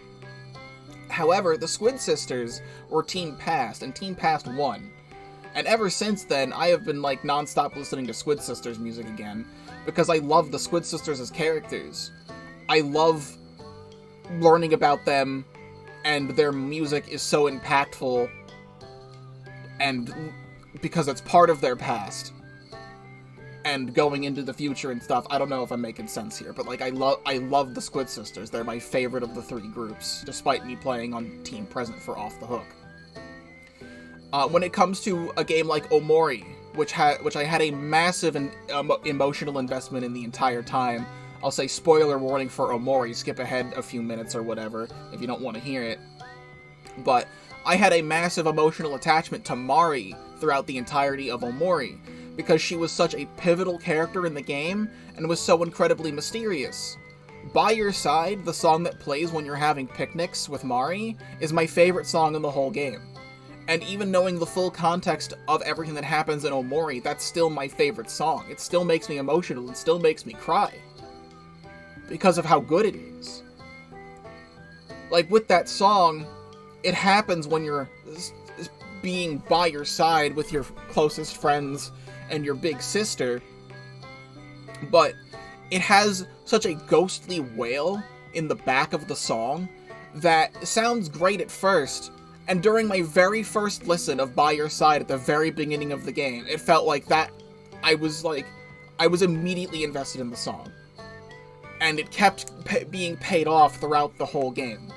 However, the Squid Sisters were Team Past, and Team Past won. And ever since then, I have been, like, non-stop listening to Squid Sisters music again, because I love the Squid Sisters as characters. I love learning about them, and their music is so impactful, and because it's part of their past. And going into the future and stuff, I don't know if I'm making sense here, but, like, I love the Squid Sisters. They're my favorite of the three groups, despite me playing on Team Present for Off the Hook. When it comes to a game like Omori, which I had a massive emotional investment in the entire time, I'll say spoiler warning for Omori, skip ahead a few minutes or whatever, if you don't want to hear it. But I had a massive emotional attachment to Mari throughout the entirety of Omori, because she was such a pivotal character in the game, and was so incredibly mysterious. By Your Side, the song that plays when you're having picnics with Mari, is my favorite song in the whole game. And even knowing the full context of everything that happens in Omori, that's still my favorite song. It still makes me emotional, it still makes me cry. Because of how good it is. Like, with that song, it happens when you're being by your side with your closest friends and your big sister, but it has such a ghostly wail in the back of the song that sounds great at first, and during my very first listen of By Your Side at the very beginning of the game, it felt like that I was immediately invested in the song. And it kept being paid off throughout the whole game.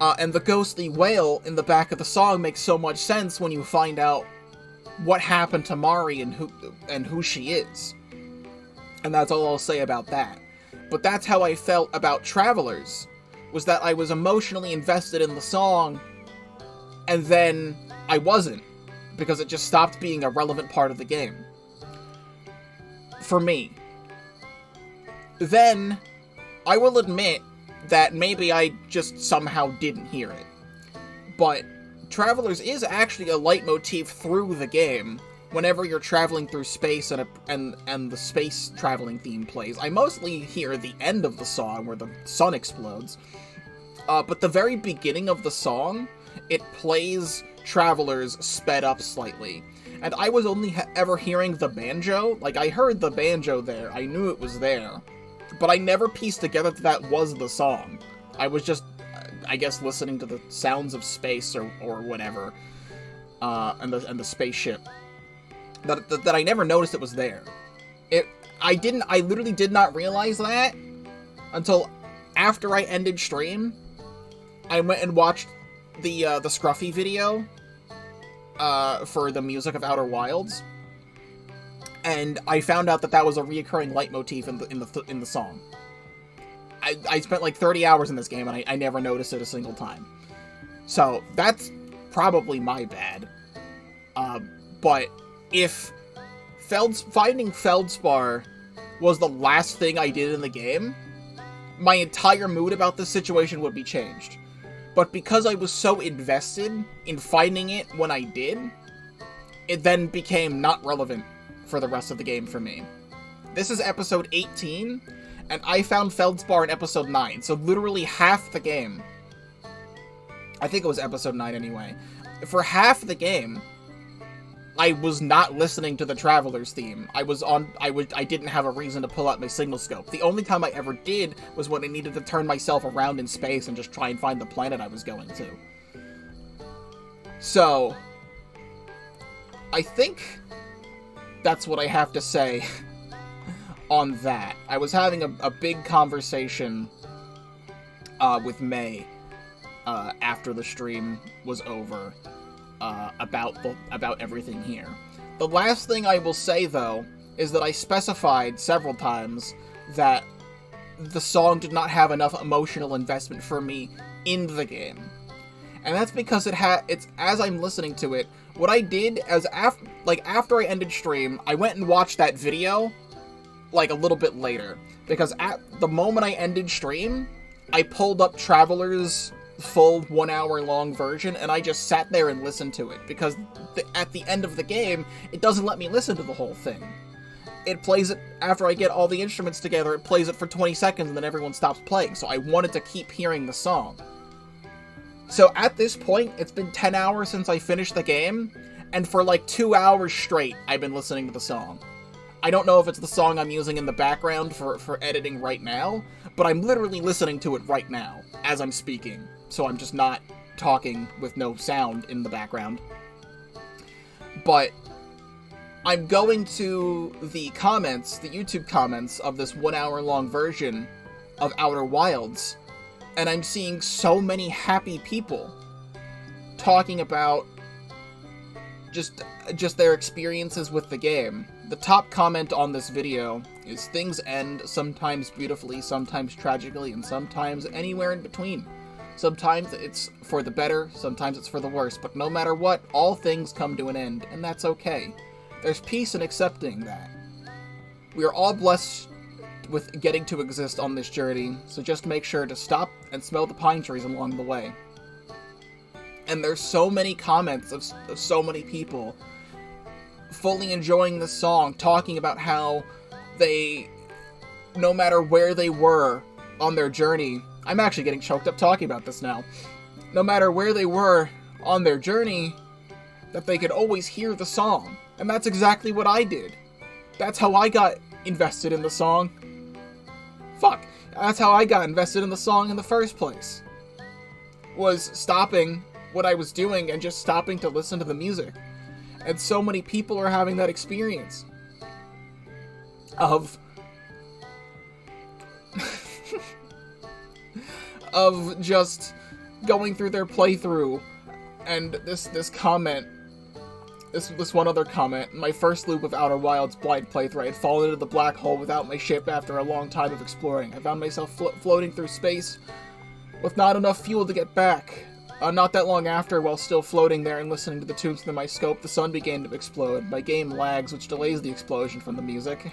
And the ghostly wail in the back of the song makes so much sense when you find out what happened to Mari and who she is. And that's all I'll say about that. But that's how I felt about Travelers, was that I was emotionally invested in the song, and then I wasn't, because it just stopped being a relevant part of the game. For me. Then, I will admit that maybe I just somehow didn't hear it. But Travelers is actually a leitmotif through the game, whenever you're traveling through space and the space traveling theme plays. I mostly hear the end of the song, where the sun explodes. But the very beginning of the song, it plays Travelers sped up slightly. And I was only ever hearing the banjo. Like, I heard the banjo there, I knew it was there. But I never pieced together that was the song. I was just, I guess, listening to the sounds of space or whatever. And the spaceship. That I never noticed it was there. I literally did not realize that until after I ended stream. I went and watched the Scruffy video for the music of Outer Wilds, and I found out that was a reoccurring leitmotif in the song. I spent like 30 hours in this game, and I never noticed it a single time. So that's probably my bad. But if finding Feldspar was the last thing I did in the game, my entire mood about this situation would be changed. But because I was so invested in finding it when I did, it then became not relevant for the rest of the game for me. This is episode 18, and I found Feldspar in episode 9, so literally half the game. I think it was episode 9 anyway. For half the game, I was not listening to the Traveler's theme. I didn't have a reason to pull out my signal scope. The only time I ever did was when I needed to turn myself around in space and just try and find the planet I was going to. So, I think that's what I have to say on that. I was having a big conversation with May after the stream was over. About everything here. The last thing I will say, though, is that I specified several times that the song did not have enough emotional investment for me in the game. And that's because it's as I'm listening to it, what I did as after I ended stream, I went and watched that video like a little bit later, because at the moment I ended stream, I pulled up Traveler's full 1 hour long version, and I just sat there and listened to it, because at the end of the game, it doesn't let me listen to the whole thing. It plays it after I get all the instruments together, it plays it for 20 seconds, and then everyone stops playing, so I wanted to keep hearing the song. So at this point, it's been 10 hours since I finished the game, and for like 2 hours straight, I've been listening to the song. I don't know if it's the song I'm using in the background for editing right now, but I'm literally listening to it right now, as I'm speaking. So I'm just not talking with no sound in the background. But I'm going to the comments, the YouTube comments of this 1 hour long version of Outer Wilds, and I'm seeing so many happy people talking about just their experiences with the game. The top comment on this video is, "Things end, sometimes beautifully, sometimes tragically, and sometimes anywhere in between. Sometimes it's for the better, sometimes it's for the worse, but no matter what, all things come to an end, and that's okay. There's peace in accepting that. We are all blessed with getting to exist on this journey, so just make sure to stop and smell the pine trees along the way. And there's so many comments of so many people fully enjoying this song, talking about how they, no matter where they were on their journey, I'm actually getting choked up talking about this now, no matter where they were on their journey, that they could always hear the song. And that's exactly what I did. That's how I got invested in the song. Fuck. That's how I got invested in the song in the first place. Was stopping what I was doing and just stopping to listen to the music. And so many people are having that experience of of just going through their playthrough. And this comment, this one other comment, my first loop of Outer Wilds blind playthrough, I had fallen into the black hole without my ship after a long time of exploring. I found myself floating through space with not enough fuel to get back. Not that long after, while still floating there and listening to the tunes through my scope, the sun began to explode. My game lags, which delays the explosion from the music.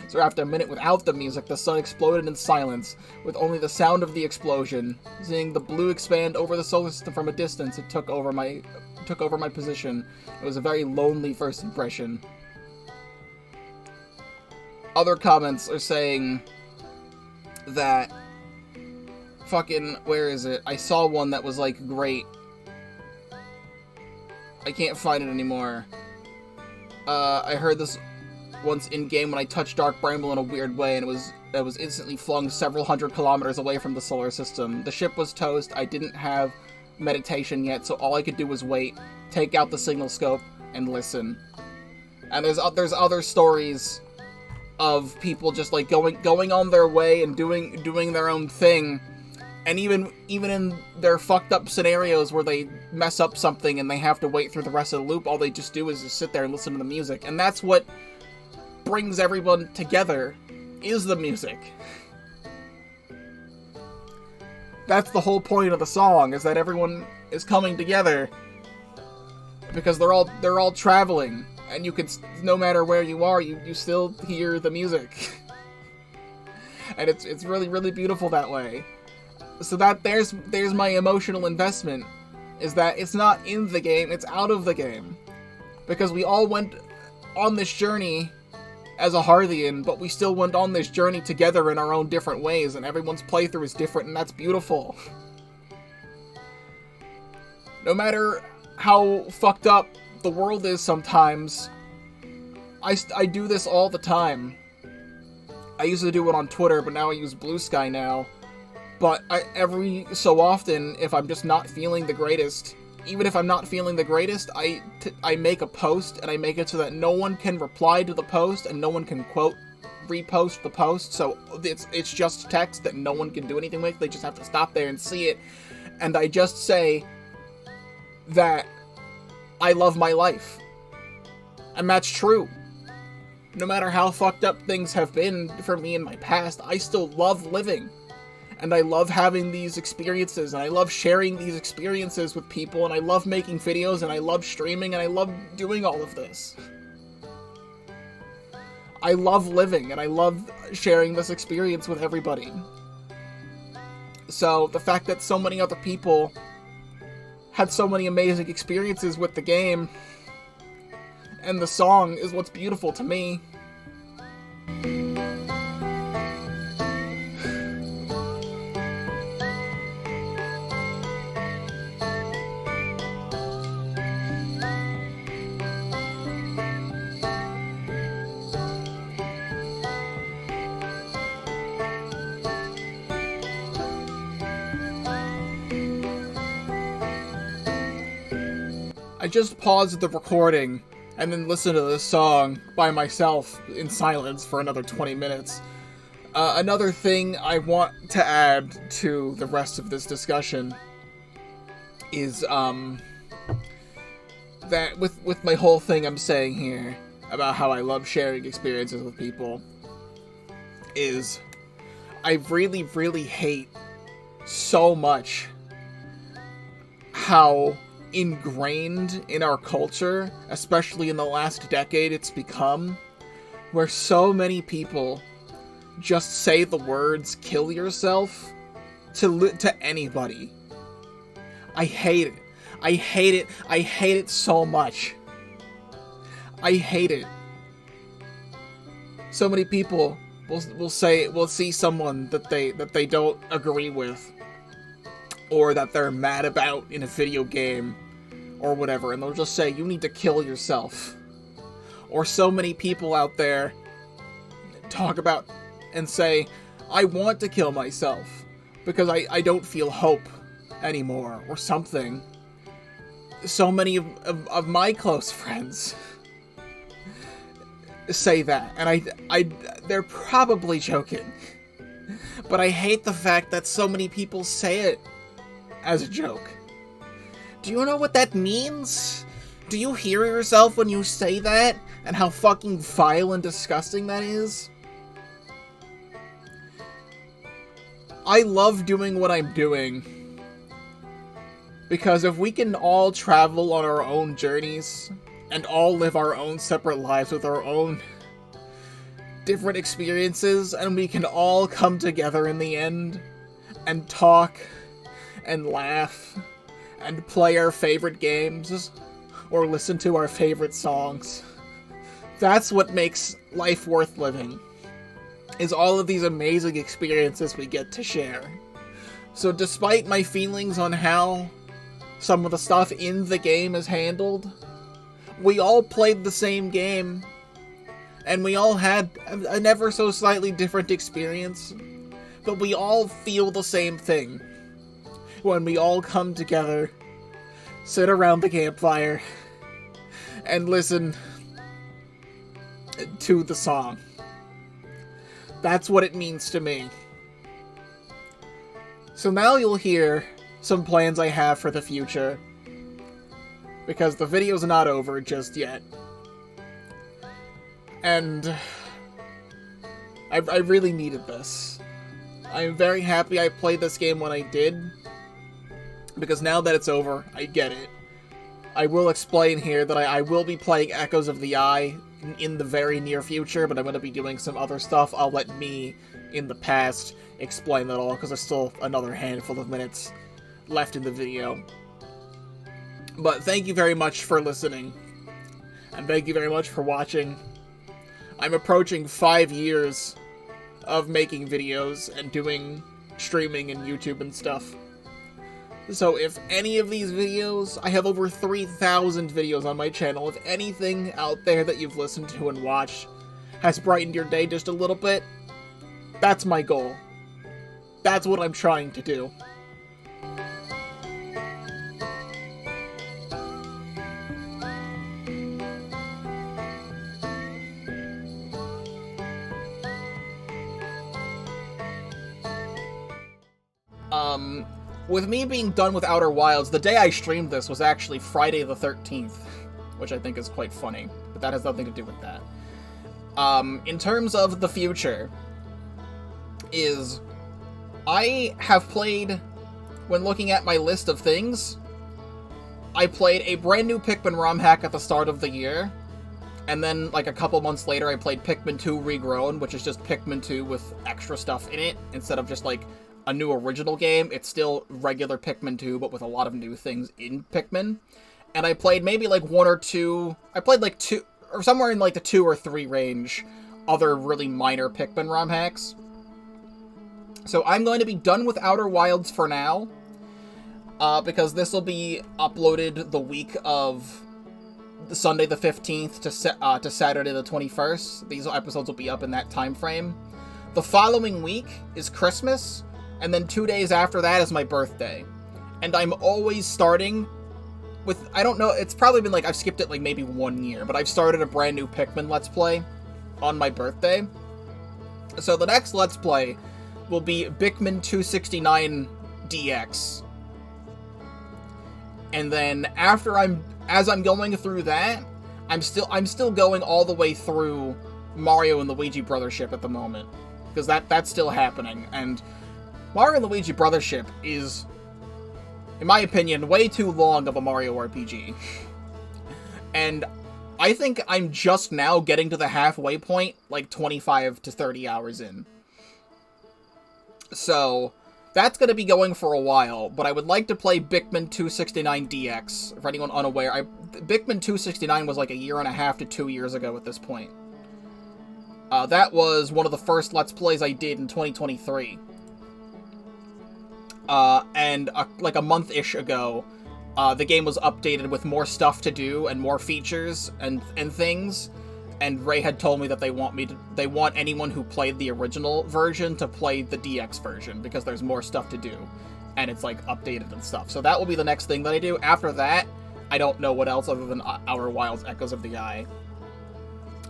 So after a minute without the music, the sun exploded in silence, with only the sound of the explosion. Seeing the blue expand over the solar system from a distance, it took over my position. It was a very lonely first impression. Other comments are saying that fucking, where is it? I saw one that was like great. I can't find it anymore. I heard this once in game when I touched Dark Bramble in a weird way, and it was instantly flung several hundred kilometers away from the solar system. The ship was toast. I didn't have meditation yet, so all I could do was wait, take out the signal scope, and listen. And there's other stories of people just like going on their way and doing their own thing. And even in their fucked up scenarios where they mess up something and they have to wait through the rest of the loop, all they just do is just sit there and listen to the music. And that's what brings everyone together, is the music. That's the whole point of the song, is that everyone is coming together because they're all traveling, and you can, no matter where you are, you still hear the music. And it's really, really beautiful that way. So that there's my emotional investment, is that it's not in the game, it's out of the game. Because we all went on this journey as a Hearthian, but we still went on this journey together in our own different ways, and everyone's playthrough is different, and that's beautiful. No matter how fucked up the world is sometimes, I do this all the time. I used to do it on Twitter, but now I use Blue Sky now. But every so often, if I'm just not feeling the greatest, even if I'm not feeling the greatest, I make a post, and I make it so that no one can reply to the post, and no one can, quote, repost the post, so it's just text that no one can do anything with. They just have to stop there and see it. And I just say that I love my life. And that's true. No matter how fucked up things have been for me in my past, I still love living. And I love having these experiences, and I love sharing these experiences with people, and I love making videos, and I love streaming, and I love doing all of this. I love living, and I love sharing this experience with everybody. So, the fact that so many other people had so many amazing experiences with the game and the song is what's beautiful to me. I just paused the recording and then listened to this song by myself in silence for another 20 minutes. Another thing I want to add to the rest of this discussion is that with my whole thing I'm saying here about how I love sharing experiences with people, is I really, really hate so much how ingrained in our culture, especially in the last decade, it's become, where so many people just say the words "kill yourself" to anybody. I hate it. I hate it. I hate it so much. I hate it. So many people will see someone that they don't agree with, or that they're mad about in a video game, or whatever, and they'll just say, "You need to kill yourself." Or so many people out there talk about and say, "I want to kill myself because I don't feel hope anymore," or something. So many of my close friends say that, and they're probably joking. But I hate the fact that so many people say it as a joke. Do you know what that means? Do you hear yourself when you say that? And how fucking vile and disgusting that is? I love doing what I'm doing, because if we can all travel on our own journeys, and all live our own separate lives with our own different experiences, and we can all come together in the end, and talk, and laugh, and play our favorite games, or listen to our favorite songs. That's what makes life worth living, is all of these amazing experiences we get to share. So despite my feelings on how some of the stuff in the game is handled, we all played the same game, and we all had an ever so slightly different experience, but we all feel the same thing when we all come together, sit around the campfire, and listen to the song. That's what it means to me. So now you'll hear some plans I have for the future, because the video's not over just yet. And I really needed this. I'm very happy I played this game when I did, because now that it's over, I get it. I will explain here that I will be playing Echoes of the Eye in the very near future, but I'm going to be doing some other stuff. I'll let me, in the past, explain that all, because there's still another handful of minutes left in the video. But thank you very much for listening, and thank you very much for watching. I'm approaching 5 years of making videos and doing streaming and YouTube and stuff. So if any of these videos, I have over 3,000 videos on my channel, if anything out there that you've listened to and watched has brightened your day just a little bit, that's my goal. That's what I'm trying to do. With me being done with Outer Wilds, the day I streamed this was actually Friday the 13th, which I think is quite funny, but that has nothing to do with that. In terms of the future, I have played, when looking at my list of things, I played a brand new Pikmin ROM hack at the start of the year, and then, like, a couple months later, I played Pikmin 2 Regrown, which is just Pikmin 2 with extra stuff in it, instead of just, like, a new original game. It's still regular Pikmin 2, but with a lot of new things in Pikmin. And I played maybe, like, one or two, I played, like, two, or somewhere in, like, the 2 or 3 range, other really minor Pikmin ROM hacks. So I'm going to be done with Outer Wilds for now, because this will be uploaded the week of Sunday the 15th to Saturday the 21st. These episodes will be up in that time frame. The following week is Christmas, and then 2 days after that is my birthday. And I'm always starting with, I don't know, it's probably been like, I've skipped it like maybe 1 year, but I've started a brand new Pikmin Let's Play on my birthday. So the next Let's Play will be Pikmin 269 DX. And then after as I'm going through that, I'm still going all the way through Mario and Luigi Brothership at the moment, because that's still happening. And Mario and Luigi Brothership is, in my opinion, way too long of a Mario RPG. And I think I'm just now getting to the halfway point, like 25 to 30 hours in. So that's going to be going for a while, but I would like to play Pikmin 269 DX. For anyone unaware, Pikmin 269 was like a year and a half to 2 years ago at this point. That was one of the first Let's Plays I did in 2023. And like a month-ish ago, the game was updated with more stuff to do and more features and things. And Ray had told me that they want anyone who played the original version to play the DX version because there's more stuff to do, and it's like updated and stuff. So that will be the next thing that I do. After that, I don't know what else other than Outer Wilds: Echoes of the Eye,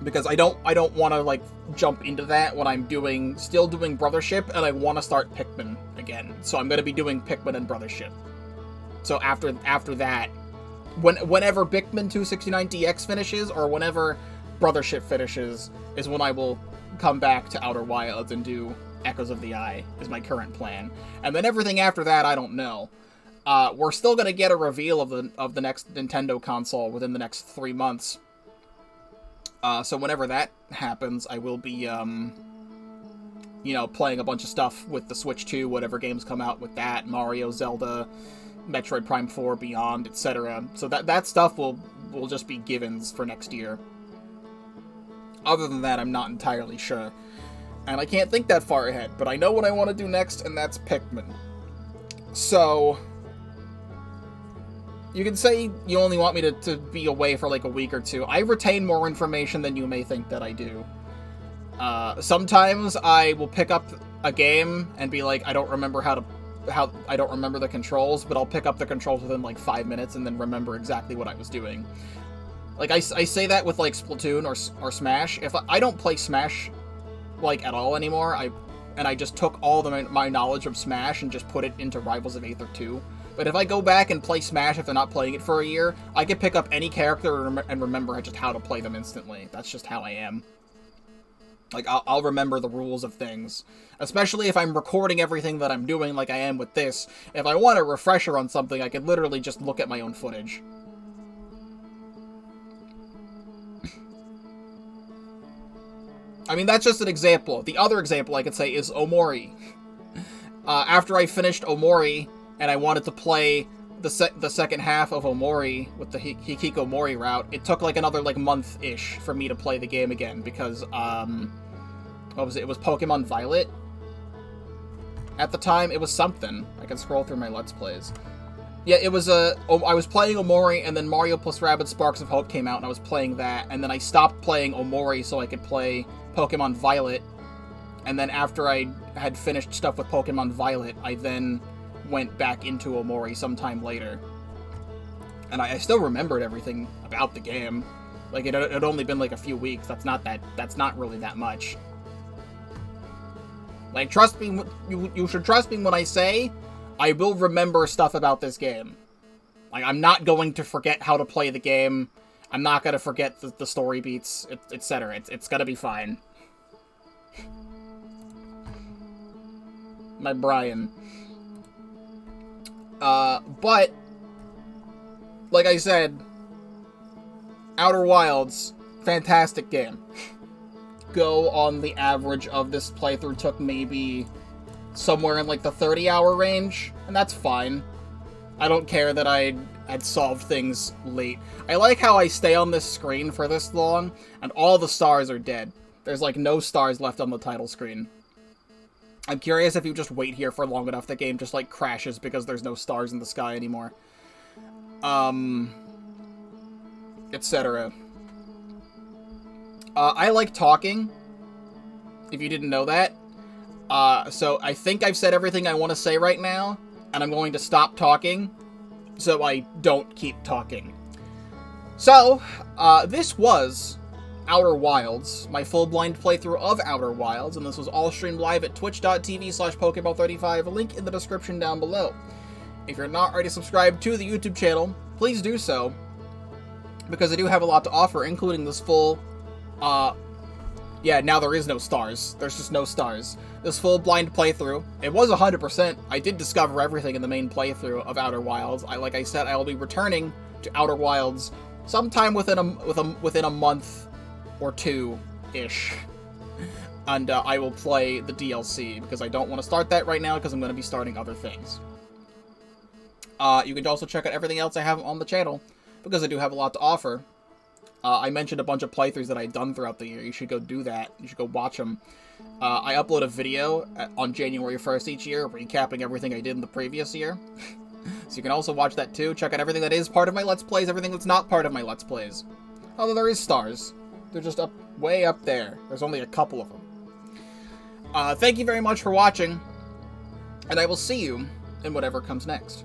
because I don't want to like jump into that when I'm still doing Brothership, and I want to start Pikmin again. So I'm going to be doing Pikmin and Brothership. So after that, whenever Pikmin 269 DX finishes, or whenever Brothership finishes, is when I will come back to Outer Wilds and do Echoes of the Eye, is my current plan. And then everything after that, I don't know. We're still going to get a reveal of the next Nintendo console within the next 3 months. So whenever that happens, I will be, playing a bunch of stuff with the Switch 2, whatever games come out with that, Mario, Zelda, Metroid Prime 4, Beyond, etc. So that stuff will just be givens for next year. Other than that, I'm not entirely sure. And I can't think that far ahead, but I know what I want to do next, and that's Pikmin. So you can say you only want me to be away for like a week or two. I retain more information than you may think that I do. Sometimes I will pick up a game and be like, I don't remember I don't remember the controls, but I'll pick up the controls within like 5 minutes and then remember exactly what I was doing. Like, I say that with, like, Splatoon or Smash. If I don't play Smash, like, at all anymore, I just took all my knowledge of Smash and just put it into Rivals of Aether 2. But if I go back and play Smash if they're not playing it for a year, I can pick up any character and remember just how to play them instantly. That's just how I am. Like, I'll remember the rules of things. Especially if I'm recording everything that I'm doing like I am with this. If I want a refresher on something, I could literally just look at my own footage. I mean, that's just an example. The other example I could say is Omori. After I finished Omori, and I wanted to play the second half of Omori with the Hikikomori route, it took like another like month-ish for me to play the game again, because, what was it? It was Pokemon Violet? At the time, it was something. I can scroll through my Let's Plays. Yeah, it was I was playing Omori, and then Mario plus Rabbids Sparks of Hope came out, and I was playing that, and then I stopped playing Omori so I could play Pokemon Violet, and then after I had finished stuff with Pokemon Violet, I then went back into Omori sometime later. And I still remembered everything about the game. Like, it had only been like a few weeks. That's not really that much. Like, trust me, you should trust me when I say I will remember stuff about this game. Like, I'm not going to forget how to play the game. I'm not going to forget the story beats, etc. It's going to be fine. My Brian. But, like I said, Outer Wilds, fantastic game. Go on the average of this playthrough took maybe somewhere in like the 30-hour range, and that's fine. I don't care that I had solved things late. I like how I stay on this screen for this long, and all the stars are dead. There's like no stars left on the title screen. I'm curious if you just wait here for long enough, the game just like crashes because there's no stars in the sky anymore. Etc. I like talking, if you didn't know that. So I think I've said everything I want to say right now, and I'm going to stop talking so I don't keep talking. So, this was Outer Wilds, my full-blind playthrough of Outer Wilds, and this was all streamed live at twitch.tv/Pokeball35, link in the description down below. If you're not already subscribed to the YouTube channel, please do so, because I do have a lot to offer, including this full, yeah, now there is no stars. There's just no stars. This full blind playthrough. It was 100%. I did discover everything in the main playthrough of Outer Wilds. Like I said, I will be returning to Outer Wilds sometime within a month or two-ish. and I will play the DLC, because I don't want to start that right now, because I'm going to be starting other things. You can also check out everything else I have on the channel, because I do have a lot to offer. I mentioned a bunch of playthroughs that I've done throughout the year. You should go do that. You should go watch them. I upload a video on January 1st each year, recapping everything I did in the previous year. So you can also watch that too. Check out everything that is part of my Let's Plays, everything that's not part of my Let's Plays. Although there is stars. They're just up, way up there. There's only a couple of them. Thank you very much for watching, and I will see you in whatever comes next.